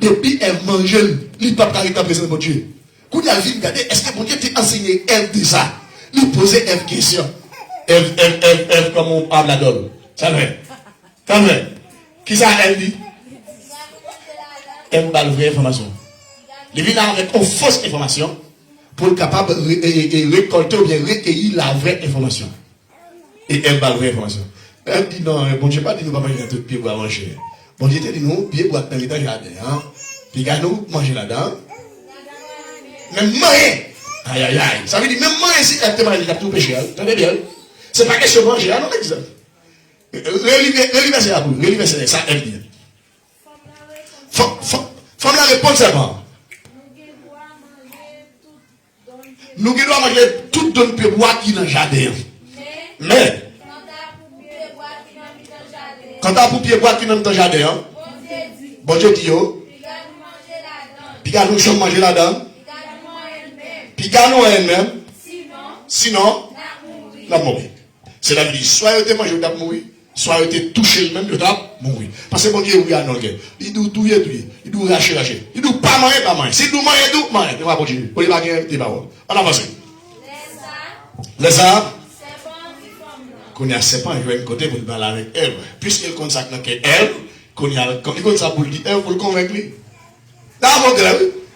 Depuis elle mangeait. Il n'a pas carrément présent de mon Dieu. Quand il a vu, regardez, est-ce que mon Dieu t'a enseigné Ève de ça? Il posait une question. Ève, comme on parle la donne. Ça vrai. Ça vrai. Qui ça, elle dit? Elle n'a pas la vraie information. Il vient avec une fausse information pour être capable de récolter ou bien recueillir la vraie information. Et elle n'a pas la vraie information. Elle dit non, bon Dieu, pas dit nous pas manger tout pied pour manger. Bon Dieu, dit nous, pied pour dans l'état jardin. Puis nous manger là-dedans. Même moyen. Aïe, aïe, aïe. Ça veut dire, même moyen, si elle te mange, il a tout péché. Attendez bien. C'est pas question de manger, non, exemple. Reliver, c'est à vous. Reliver, c'est ça, elle dit. Faut la réponse, c'est pas. Nous devons manger tout dans le pied bois qui est dans le jardin. Mais, quand tu as pour pied bois qui est dans le jardin, bon Dieu dit, puis quand nous sommes mangés là-dedans, puis quand nous elle-même, sinon, la mourir. C'est la vie. Soit vous mangé, vous mourir, soit vous touché même, vous mourir. Parce que bon Dieu, oui, non, il doit tout, il doit racher. Il doit pas manger. Si vous mangez, tout, mangez. On va continuer. Vous pas gagner des paroles. On avance. Les arbres. Qu'on y a 7 ans, il y a un côté pour le parler avec elle. Puisqu'il consacre elle, qu'on y a, comme il consacre pour le dire, elle, pour le convaincre. D'abord,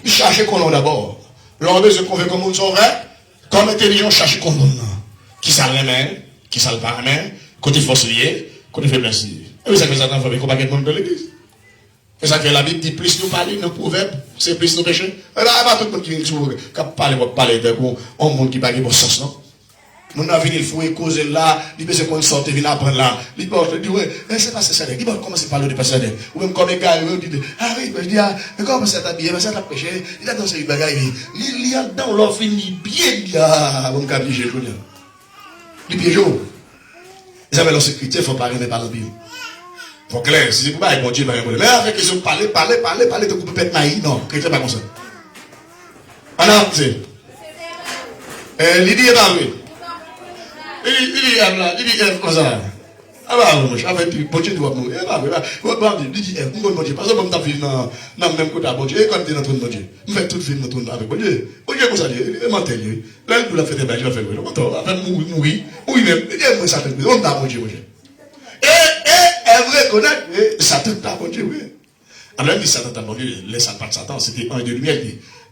il cherche qu'on l'a d'abord. L'on veut se convaincre comme on sont vrai, comme intelligent, cherche qu'on l'a. Qui ça le remet, qui ça le pas remet, côté force lié, côté faiblesse lié. Et ça que ça t'en fait qu'on va pas monde de l'église. Et ça que la Bible dit, plus nous parler, nos proverbes, c'est plus nous péchés. Et là, il n'y a pas tout le monde qui vient sur, qui parler de un monde qui n'a pas de bon sens, non? Mon avis, il faut causer là, il peut se prendre sortir, venir apprendre là. Il peut dire, ouais, c'est pas ça. Il peut commencer à parler de passer. Ou même comme les gars, ils disent, ah oui, je dis, ah, comment ça t'a bien, ça t'a péché, il a dansé une bagaille, il y a dans l'offre, il bien, ah, bon, cap, j'ai joué. Il piège. Ils avaient leur sécurité, il faut parler, mais pas la Bible. Faut clair, si c'est pour pas, bon Dieu, mais avec question de parler, de couper pète maïs, non, chrétien pas comme ça. On a, c'est. L'idée est pas vrai. Il dit, comme ça. Ah bah, moi, avec bon Dieu, doit mourir. Ah bah, il dit, bon Dieu, parce que comme tu as vu dans le même côté à bon Dieu, et quand tu es dans ton bon Dieu, nous faisons tout film dans ton avec bon Dieu. Bon Dieu, comme ça, il est mentel. Là, il l'a fait des bagues, il l'a fait, mourir, même. Il dit, moi, ça fait, on t'a bon Dieu, Et, elle veut reconnaître, Satan t'a bon Dieu, oui. Alors, il dit, Satan t'a bon Dieu, laisse pas de Satan, c'était un de lumière,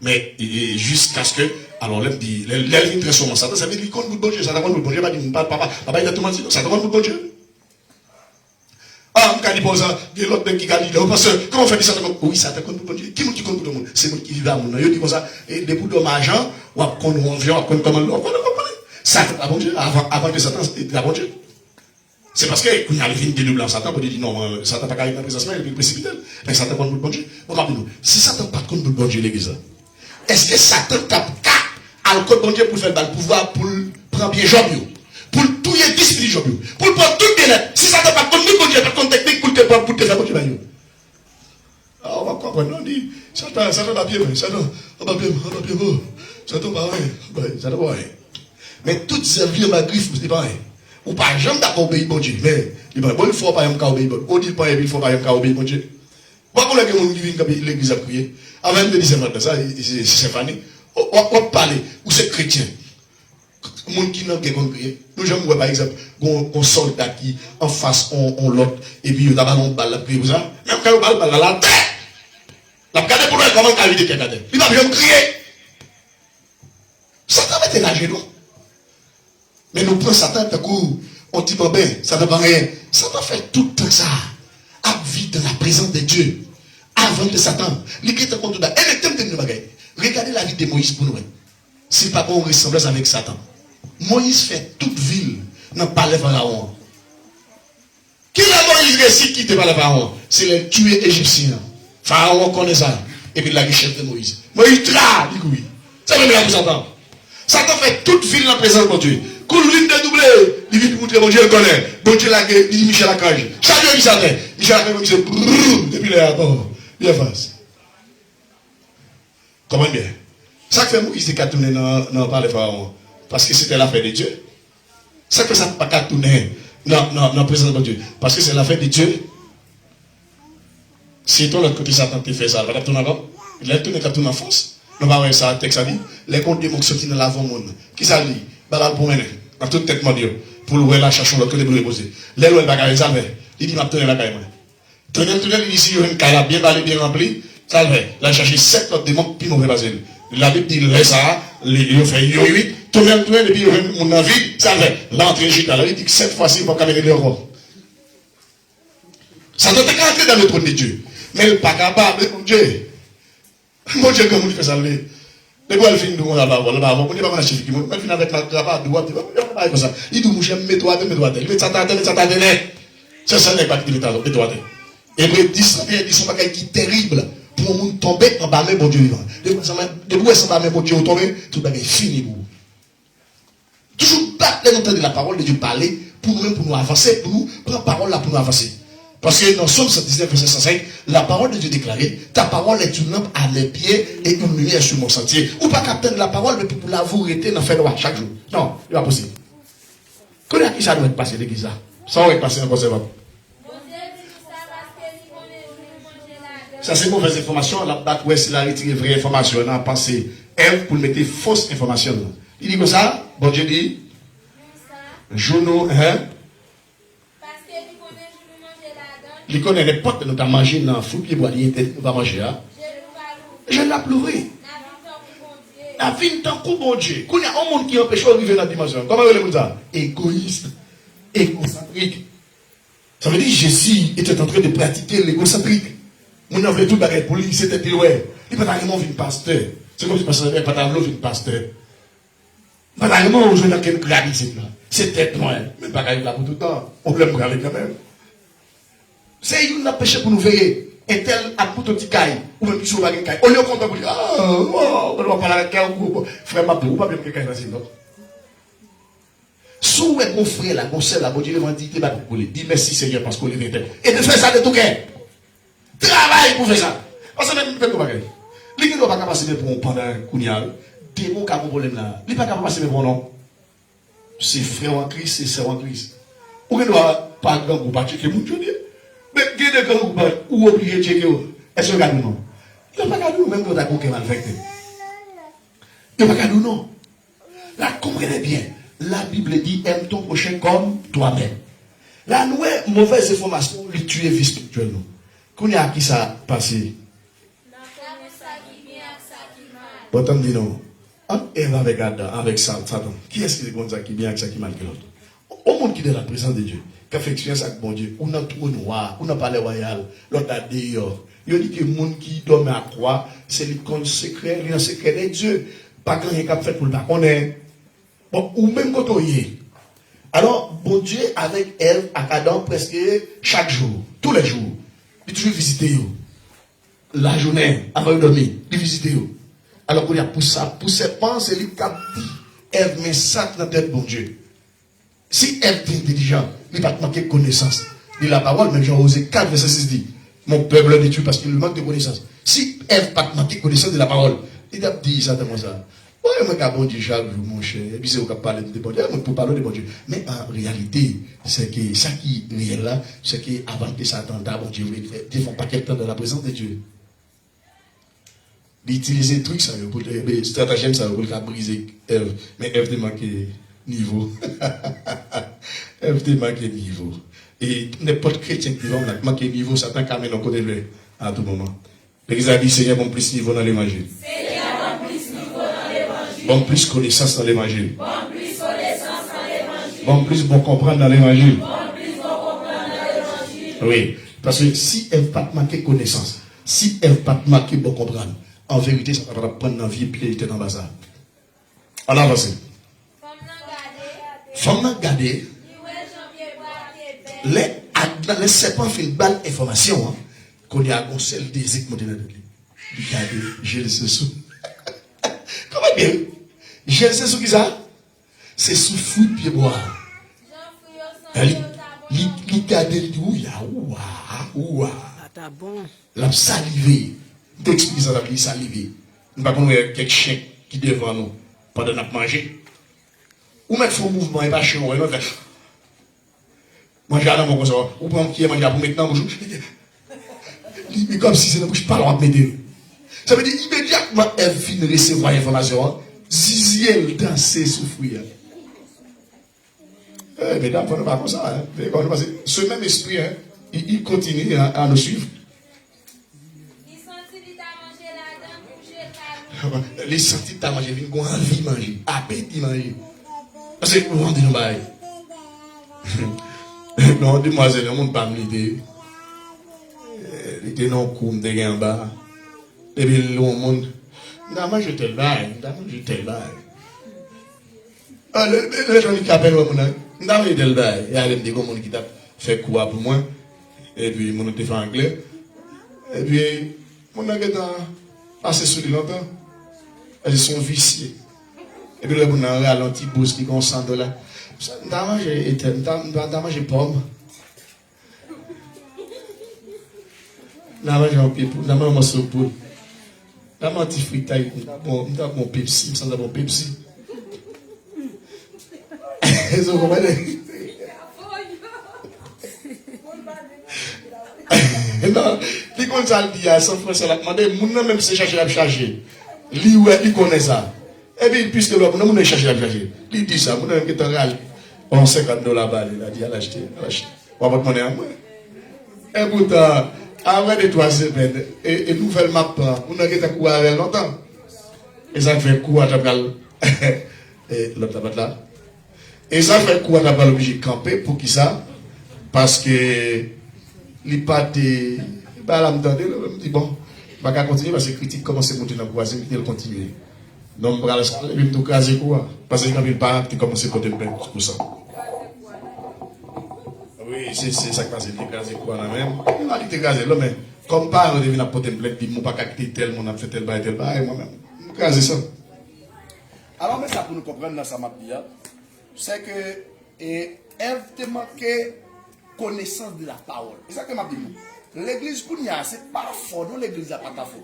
mais jusqu'à ce que, alors, là, il dit, l'élève très souvent, Satan, ça veut dire qu'il compte bon Dieu, Satan compte bon Dieu, papa, il a tout menti, Satan compte bon Dieu. Ah, on dit pour ça, il y a l'autre qui a dit, parce que, comment on fait ça? Oui, Satan compte bon Dieu. Qui compte pour le monde? C'est moi qui vis à mon nom. Il dit comme ça, et des bouts d'hommage, ou à qu'on on vient, on comment on connaît. Satan a bon Dieu, avant que Satan ait bon Dieu. C'est parce que, quand il y a les films de double en Satan, on dit non, Satan n'a pas gagné la présence, il est précipité. Mais Satan compte pour le bon Dieu. Regardez-nous, si Satan n'a pas compte pour le bon Dieu, l'église, est-ce que Satan tape à le bon Dieu pour faire le pouvoir pour prendre bien Job, pour tout y discipliner Job, pour prendre tout bien. Si ça n'a pas de bon Dieu, pas de technique pour te faire bon Dieu. Alors on va comprendre, on dit, Satan va bien, Satan va bien, Satan va bien, Satan va bien. Mais toutes ces vies ma griffe, c'est pas rien. Ou pas jamais d'accord obéir bon Dieu, mais il faut pas obéir bon Dieu. On dit pas il faut pas obéir bon Dieu. Pourquoi les gens qui viennent l'église à prier? Avant de dire ça, c'est Stéphanie. On parle, ou c'est chrétien. Les gens qui n'ont pas prié. Nous, j'aime par exemple, un soldat qui en face, on l'autre, et puis il y a un balle à prier. Même quand on parle, la tête. La regardez pour nous comment il a vu des têtes. Il va bien crier. Satan va être nagé, non? Mais nous prenons Satan, d'un coup, on dit, bon ben, ça ne va rien. Satan fait tout ça. À vivre dans la présence de Dieu. Avant de Satan. L'écriture contre là. Et le thème de nous bagaille. Regardez la vie de Moïse pour nous. C'est pas qu'on ressemblance avec Satan. Moïse fait toute ville dans le palais pharaon. Qui a Moïse réussi quitter par le pharaon? C'est les tués égyptiens. Pharaon connaît ça. Et puis la richesse de Moïse. Moïse tra, dit oui. Ça veut dire pour Satan. Satan fait toute ville dans la présence de Dieu. Quand l'une dédoublé, il vient pour montrer mon Dieu le connaît. Bon Dieu l'a dit Michel Archange. Chaque jour il s'attend. Michel Archange dit depuis là, bon, il avance. Comment bien? Ça fait Moïse qui a tourné dans le palais pharaon. Parce que c'était l'affaire de Dieu. Ça fait ça pas qu'à tourner dans la présence de Dieu. Parce que c'est l'affaire de Dieu. Si toi, l'autre côté, Satan te fait ça, il va tourner avant. Il a tourné quand tu en France. Nous va voir ça, texte à dire. Les comptes démons qui sont dans l'avant-monde. Qui ça dit? Balal pour mener. Dans toute tête, mon Dieu. Pour l'ouvrir la chercher l'autre côté pour le poser. Les lois, il va garder ça. Il dit, m'a tourné la caille. Tourner, il dit, si il y a une caille bien balée, bien remplie, ça le fait. Là, chercher 7 autres démons, puis nous repasser. La Bible dit, laisse ça, il fait 8. Tourner, et puis il y a mon envie, ça le fait. L'entrée, j'étais là. Il dit que 7 fois-ci, il va camérer le roi. Ça doit être entré dans le trône de Dieu. Mais il n'est pas capable, mon Dieu. Mon Dieu, comment il fait ça? Les gars, ils finissent de la parole. On n'est pas chef qui ils finissent avec la parole. Il dit, mon cher, mets-toi, mets-toi. Il met ça à terre. C'est ça, n'est pas qui dit, mets-toi. Et puis, 10 sont pas qui terrible pour un monde tomber en bas, mais bon Dieu vivant. Depuis que ça va, mais bon Dieu tomber, tout est fini pour vous. Toujours battre les notes de la parole de Dieu parler pour nous-mêmes, pour nous avancer, pour nous prendre parole là pour nous avancer. Parce que dans Somme 119, verset 105, la parole de Dieu déclarée, ta parole est une lampe à mes pieds et une lumière sur mon sentier. Ou pas capter la parole, mais pour la vous arrêter dans faire chaque jour. Non, il n'est pas possible. Connais qui ça doit être passé l'église là? Ça va être passé en conservateur. Ça c'est mauvaise information. La bac ouest, la retiré vraie information. On a pensé Ève pour mettre fausse information. Il dit comme ça, bon Dieu dit, journaux, hein? Il connaît les potes, nous avons mangé dans le fou, puis il va manger. Je l'ai pleuré. La vie est en coup, bon Dieu. Quand il y a un monde qui empêche d'arriver dans la dimension, comment vous voulez ça? Égoïste, égocentrique. Ça veut dire que Jésus était en train de pratiquer l'égocentrique. On a fait tout baguette pour lui, c'était plus ouais. Il n'est pas tellement vu pasteur. C'est comme si pasteur n'est pas tellement vu pasteur. Pas tellement on joue dans quelle gravité là. C'était moi, mais pas là pour tout le temps. On l'aime grave quand même. C'est une péché pour nous veiller. Et tel à tout petit caille, ou même sur la caille. On lui compte pour dire, on va parler avec quelqu'un, frère Mabdou, ou pas bien que quelqu'un fasse non. Sous mon frère, la conseil, la bonne Dieu, dit, dis merci Seigneur parce qu'on est venu. Et de faire ça de tout cœur. Travaille pour faire ça. Parce que même, faites quoi, bagage. Les gens ne sont pas capables pour un pendant Kounial. Démon qui a un problème là. Ils ne sont pas capables pour non. C'est frère en Christ, c'est sœur en Christ. Ou ne doit pas grand ou pas checker mon Dieu. Mais qui est de grand ou obligé de checker? Est-ce que vous regardez non? Il n'y a pas regardé même quand vous avez mal fait. Il n'y a pas regardé non. Là, comprenez bien. La Bible dit aime ton prochain comme toi-même. Là, nous, mauvaise information, lui tuer vie spirituellement. Qu'on y a qui ça passé? Bon, t'en dis non. Eve avec Adam, avec Satan. Qui est-ce qui est comme ça qui bien avec ça qui mal que l'autre? Au monde qui est dans la présence de Dieu, qui a fait expérience avec bon Dieu, on a tout noir, on a pas les royal, l'autre a dehors. Il dit que le monde qui dorme à croix, c'est le secret, le secret de Dieu. Pas grand rien qu'à fait pour le pas connaître. Bon, ou même quand on y est. Alors, bon Dieu, avec Ève, à Adam, presque chaque jour, tous les jours, il toujours visiter eux. La journée, avant de dormir, il visiter eux. Alors qu'on y a pour ça, pour ses pensées, il a dit, Ève met ça dans la tête, bon Dieu. Si Ève est intelligent, il va te manquer de connaissance. Il la parole, même Jean Osée 4, verset 6 dit, mon peuple est détruit parce qu'il lui manque de connaissance. Si Ève n'a pas manqué de connaissance de la parole, il a dit ça comme ça. Oui, moi, bon Dieu, chaque jour, mon cher. Et puis, c'est vous qui parlez de bon Dieu. Pour parler de bon Dieu. Mais en réalité, c'est que ça qui est réel là, c'est qu'avant que Satan, bon Dieu, ils font pas quelque temps dans la présence de Dieu. D'utiliser des trucs, ça, pour les stratagèmes, ça, pour briser Ève. Mais Ève, a manqué niveau. Ève, a manqué niveau. Et n'importe chrétien qui va manquer niveau, Satan camène au côté de lui à tout moment. L'Église a dit, Seigneur, bon plus niveau dans l'évangile. Bon plus connaissance dans l'évangile. Bon plus bon comprendre dans l'évangile. Oui, parce que si elle pas manquer connaissance, si elle pas manquer bon comprendre, en vérité, ça va prendre dans la vie et puis elle était dans le bazar. On avance. Femme garder. Les serpents font une bonne information. Qu'on y a un seul désir qui monte dans le lit. Regardez, j'ai le sous. Comment bien? J'ai le sous qui ça? C'est sous fruit de pied bois. Il garde le dit, ouah. La salivé. T'expliques ça, la salivé. Nous ne pouvons pas quelques chiens qui devant nous pendant qu'on manger. Ou mettre un mouvement et pas chien, ou faire. Manger à la main comme ça. Ou prendre qui est manger pour maintenant, bonjour. Mais comme si c'est la bouche pas loin de m'aider. Ça veut dire immédiatement, elle finit de recevoir l'information. Ziziel danser sous fruit. Mesdames, ne pas comme ça. Ce même esprit, il continue à nous suivre. Les sentis de ta manger, ils ont envie de manger, appétit de manger. Parce que vous rendez nous bail. Non, demoiselle, le monde pas m'aider. Il était non coum de en bas. Et puis le monde, non, je te le bail, je te le bail. Les gens qui appellent moi, non, je te le bail. Il y a des gens qui t'a fait quoi pour moi. Et puis, mon te fait anglais. Et puis, mon a passé sur lui longtemps. Elles sont viciées. Et puis, on a un ralenti bourse qui est 100 $. Dans j'ai pomme. Dans j'ai un pied, dans un morceau de poule. Dans un petit fritaille, dans mon Pepsi, sans avoir Pepsi. Vous comprenez? Non, les comme ça le dit à San François, il a demandé, mon même se chercher à charger. Il connaît ça. Et puis, puisque l'homme, nous ne chercher à charger. Il dit ça, mon même qui est en réel. On $50 balle, il a dit à l'acheter. On va te demander à moi. Et pourtant, après de 3 semaines, et nouvelle map, on a été courir avec longtemps. Et ça fait coup à ta balle. Et l'autre tabac là. Et ça fait coup à ta balle obligé de camper pour qui ça? Parce que les pattes, bah là, me dit bon, je vais continuer parce que critique commence à monter dans le voisin, il continue. Donc, je vais me caser quoi? Parce que quand il parle, tu commences à porter plainte pour ça. Oui, c'est ça qui passe, il caser quoi là même. Il va dire caser là, mais comme par on devient à porter plainte, il ne pas quitter tel, on a fait tel bail, moi-même. Je caser ça. Alors, mais ça pour nous comprendre dans sa map, c'est que Ève te manqué connaissance de la parole. C'est ça que m'a dit. L'église Kounia, c'est pas fort, non, l'église n'a pas ta faute.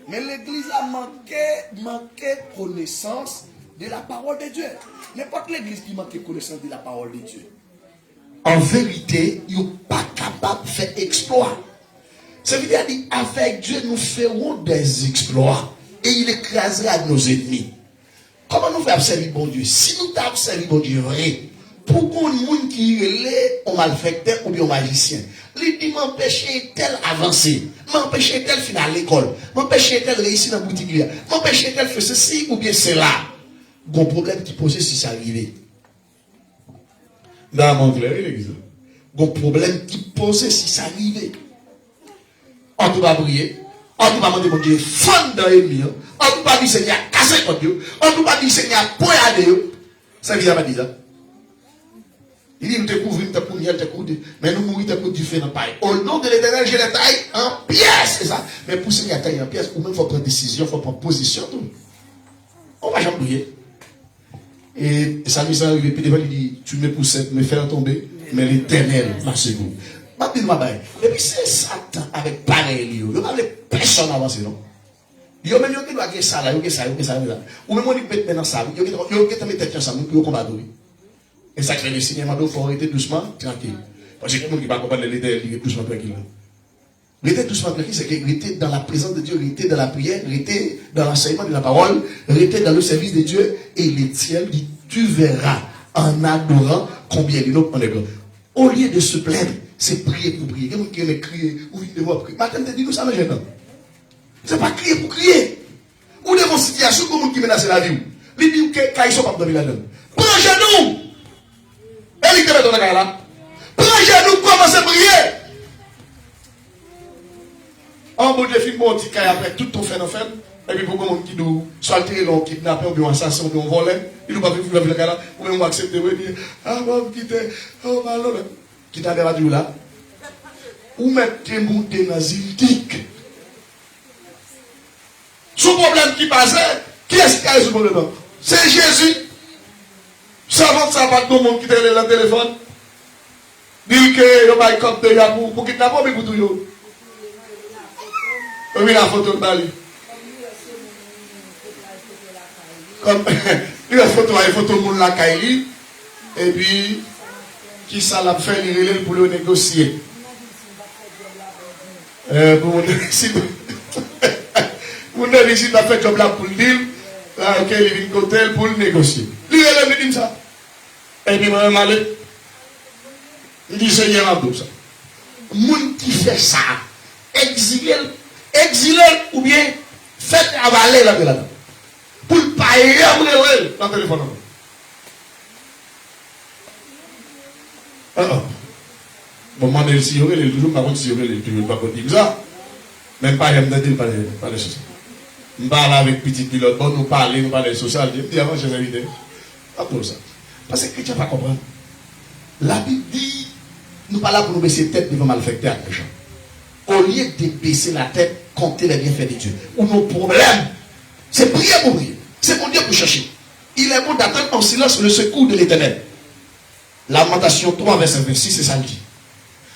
Mais l'église a manqué connaissance de la parole de Dieu. N'importe l'église qui manque connaissance de la parole de Dieu. En vérité, il n'est pas capable de faire exploit. Ça veut dire qu'avec Dieu, nous ferons des exploits et il écrasera nos ennemis. Comment nous faisons servir bon Dieu? Si nous t'avons servi bon Dieu, pourquoi les gens qui sont malfaiteurs ou bien magiciens, ils disent m'empêcher tel avancer, m'empêcher tel finir à l'école, m'empêcher tel réussir dans la boutique, m'empêcher tel faire ceci ou bien cela. Bon problème qui pose si ça arrive. Dans mon clair, l'église. Bon problème qui pose si ça arrive. On ne peut pas prier, on ne peut pas demander mon Dieu, fond dans les murs, on ne peut pas dire Seigneur, casser mon Dieu, on ne peut pas dire Seigneur, poignarder. Ça veut dire pas dire ça. Il dit, nous te couvrons, nous te couvrons, nous te couvrons, mais nous mourons, nous te couvrons du feu dans la paille. Au nom de l'Éternel, je les taille en pièces, c'est ça. Mais pour ce qui est taille en pièces, ou même il faut prendre décision, il faut prendre position. Tout. On va jamais oublier. Et ça nous est arrivé, puis devant il dit, tu me pousses, me faire tomber, mais l'Éternel m'a secouru. Et puis c'est Satan avec pareil, il n'y a personne avancé, non? Yo même yo qui doit gagner ça là, yo qui ça. Ou même on dit mettre dans ça, yo qui mettre tête ensemble pour combattre. Et ça fait le cinéma il faut arrêter doucement, tranquille. Parce que quelqu'un qui va comprendre l'été, il est doucement tranquille. Rester doucement tranquille, c'est que rester dans la présence de Dieu, rester dans la prière, rester dans l'enseignement de la parole, rester dans le service de Dieu, et le ciel dit, tu verras en adorant combien il est en est grand. Au lieu de se plaindre, c'est prier pour prier. Quelqu'un qui aime crier, ou il devrait prier. Matin, te dit nous ça, mais gênant. C'est pas crier pour crier. Ou devant une situation comme monde qui menace la vie. Il dit que quand ils sont pas dans la donne. Prends genou. Et il te met dans la caille là. Prends genou, commence à prier. En bout de film, on dit qu'après tout ton fait, et puis pour monde qui doit soit le kidnappé ou bien assassin ou bien volé, il ne va pas vivre le gars ou même accepter, ou dire, ah, bon, quitter, oh, malon, qui t'a débattu là, ou mettre monter dans zildik. Son problème qui passait, qui est-ce qui a ce problème? C'est Jésus. Savant ça va tout le monde qui t'a le téléphone. Dit que il va y compter pour kidnapper, mais pour tout le monde. Oui, la photo de Bali. Comme il a photo de monde la Kaili, et puis qui ça l'a fait pour le négocier. Pour mon ici, mon ici a fait job là pour le dire, là il vient côté pour le négocier. Lui il dit ça. Et puis moi je il dit Seigneur Abdou ça. Moun qui fait ça, exilé ou bien fait avaler là-dedans. Pour ne pas y aller dans le téléphone. Bon, moi, si il y aurait toujours, par contre, si il y aurait toujours pas dire ça. Même pas, j'aime dire pas de choses. Je parle avec petit pilote, nous parler social. Je dis avant, je vais inviter. Pas pour ça. Parce que tu ne vas pas comprendre. La Bible dit, nous parlons pour nous baisser la tête devant malfecter avec les gens. Au lieu de baisser la tête, compter les bienfaits de Dieu. Ou nos problèmes, c'est prier pour prier. C'est pour Dieu pour chercher. Il est bon d'attendre en silence le secours de l'Éternel. Lamentation 3, verset 26, c'est ça le dit.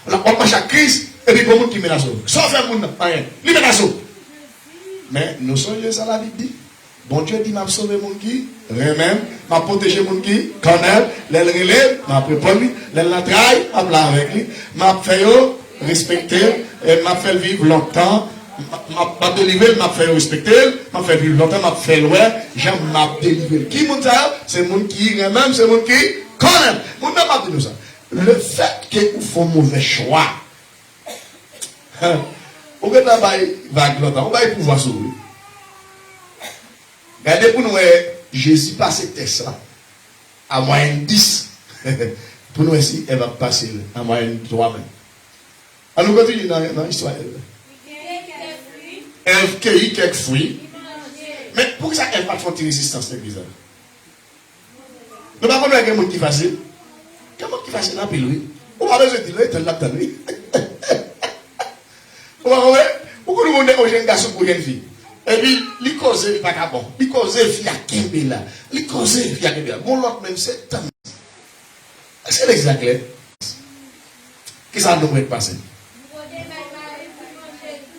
On marche à crise, et puis pour le monde qui menace. Sans faire mon rien. Il menace. Mais nous sommes ça la Bible dit. Bon Dieu dit, m'a sauvé mon qui, même, m'a protégé mon qui, connaît, l'elle relève, m'a préparé, l'elle la traille, m'a plat avec lui, m'a fait respecter, et m'a fait vivre longtemps, m'a délivré, m'a fait respecter, m'a fait vivre longtemps, m'a fait loin, j'aime m'a délivré. Qui m'a dit ça? C'est mon qui, même, c'est mon qui, connaît. Mon n'a pas dit ça. Le fait que vous faites mauvais choix, on va travailler vague longtemps, on va y pouvoir sauver. Regardez pour nous, Jésus passe test là, à moyenne 10. Pour nous ici, elle va passer à moyenne 3 même. Alors nous continuons dans l'histoire. Elle cueillit quelques fruits. Mais pourquoi ça elle n'a pas de résistance l'église? Nous ne savons pas qu'il y a quelqu'un qui est facile. Quelqu'un qui est facile là, puis lui. On va besoin de dire, il est là dans lui. On va voir, pourquoi nous demandons aux jeunes garçons pour une fille? Et puis, il cause, il pas bon. Il cause, il y a Kembe là. Il cause, il y a Kembe là. Bon, l'autre même, c'est tant. Est-ce que l'exemple est clair? Qu'est-ce que ça nous va passer?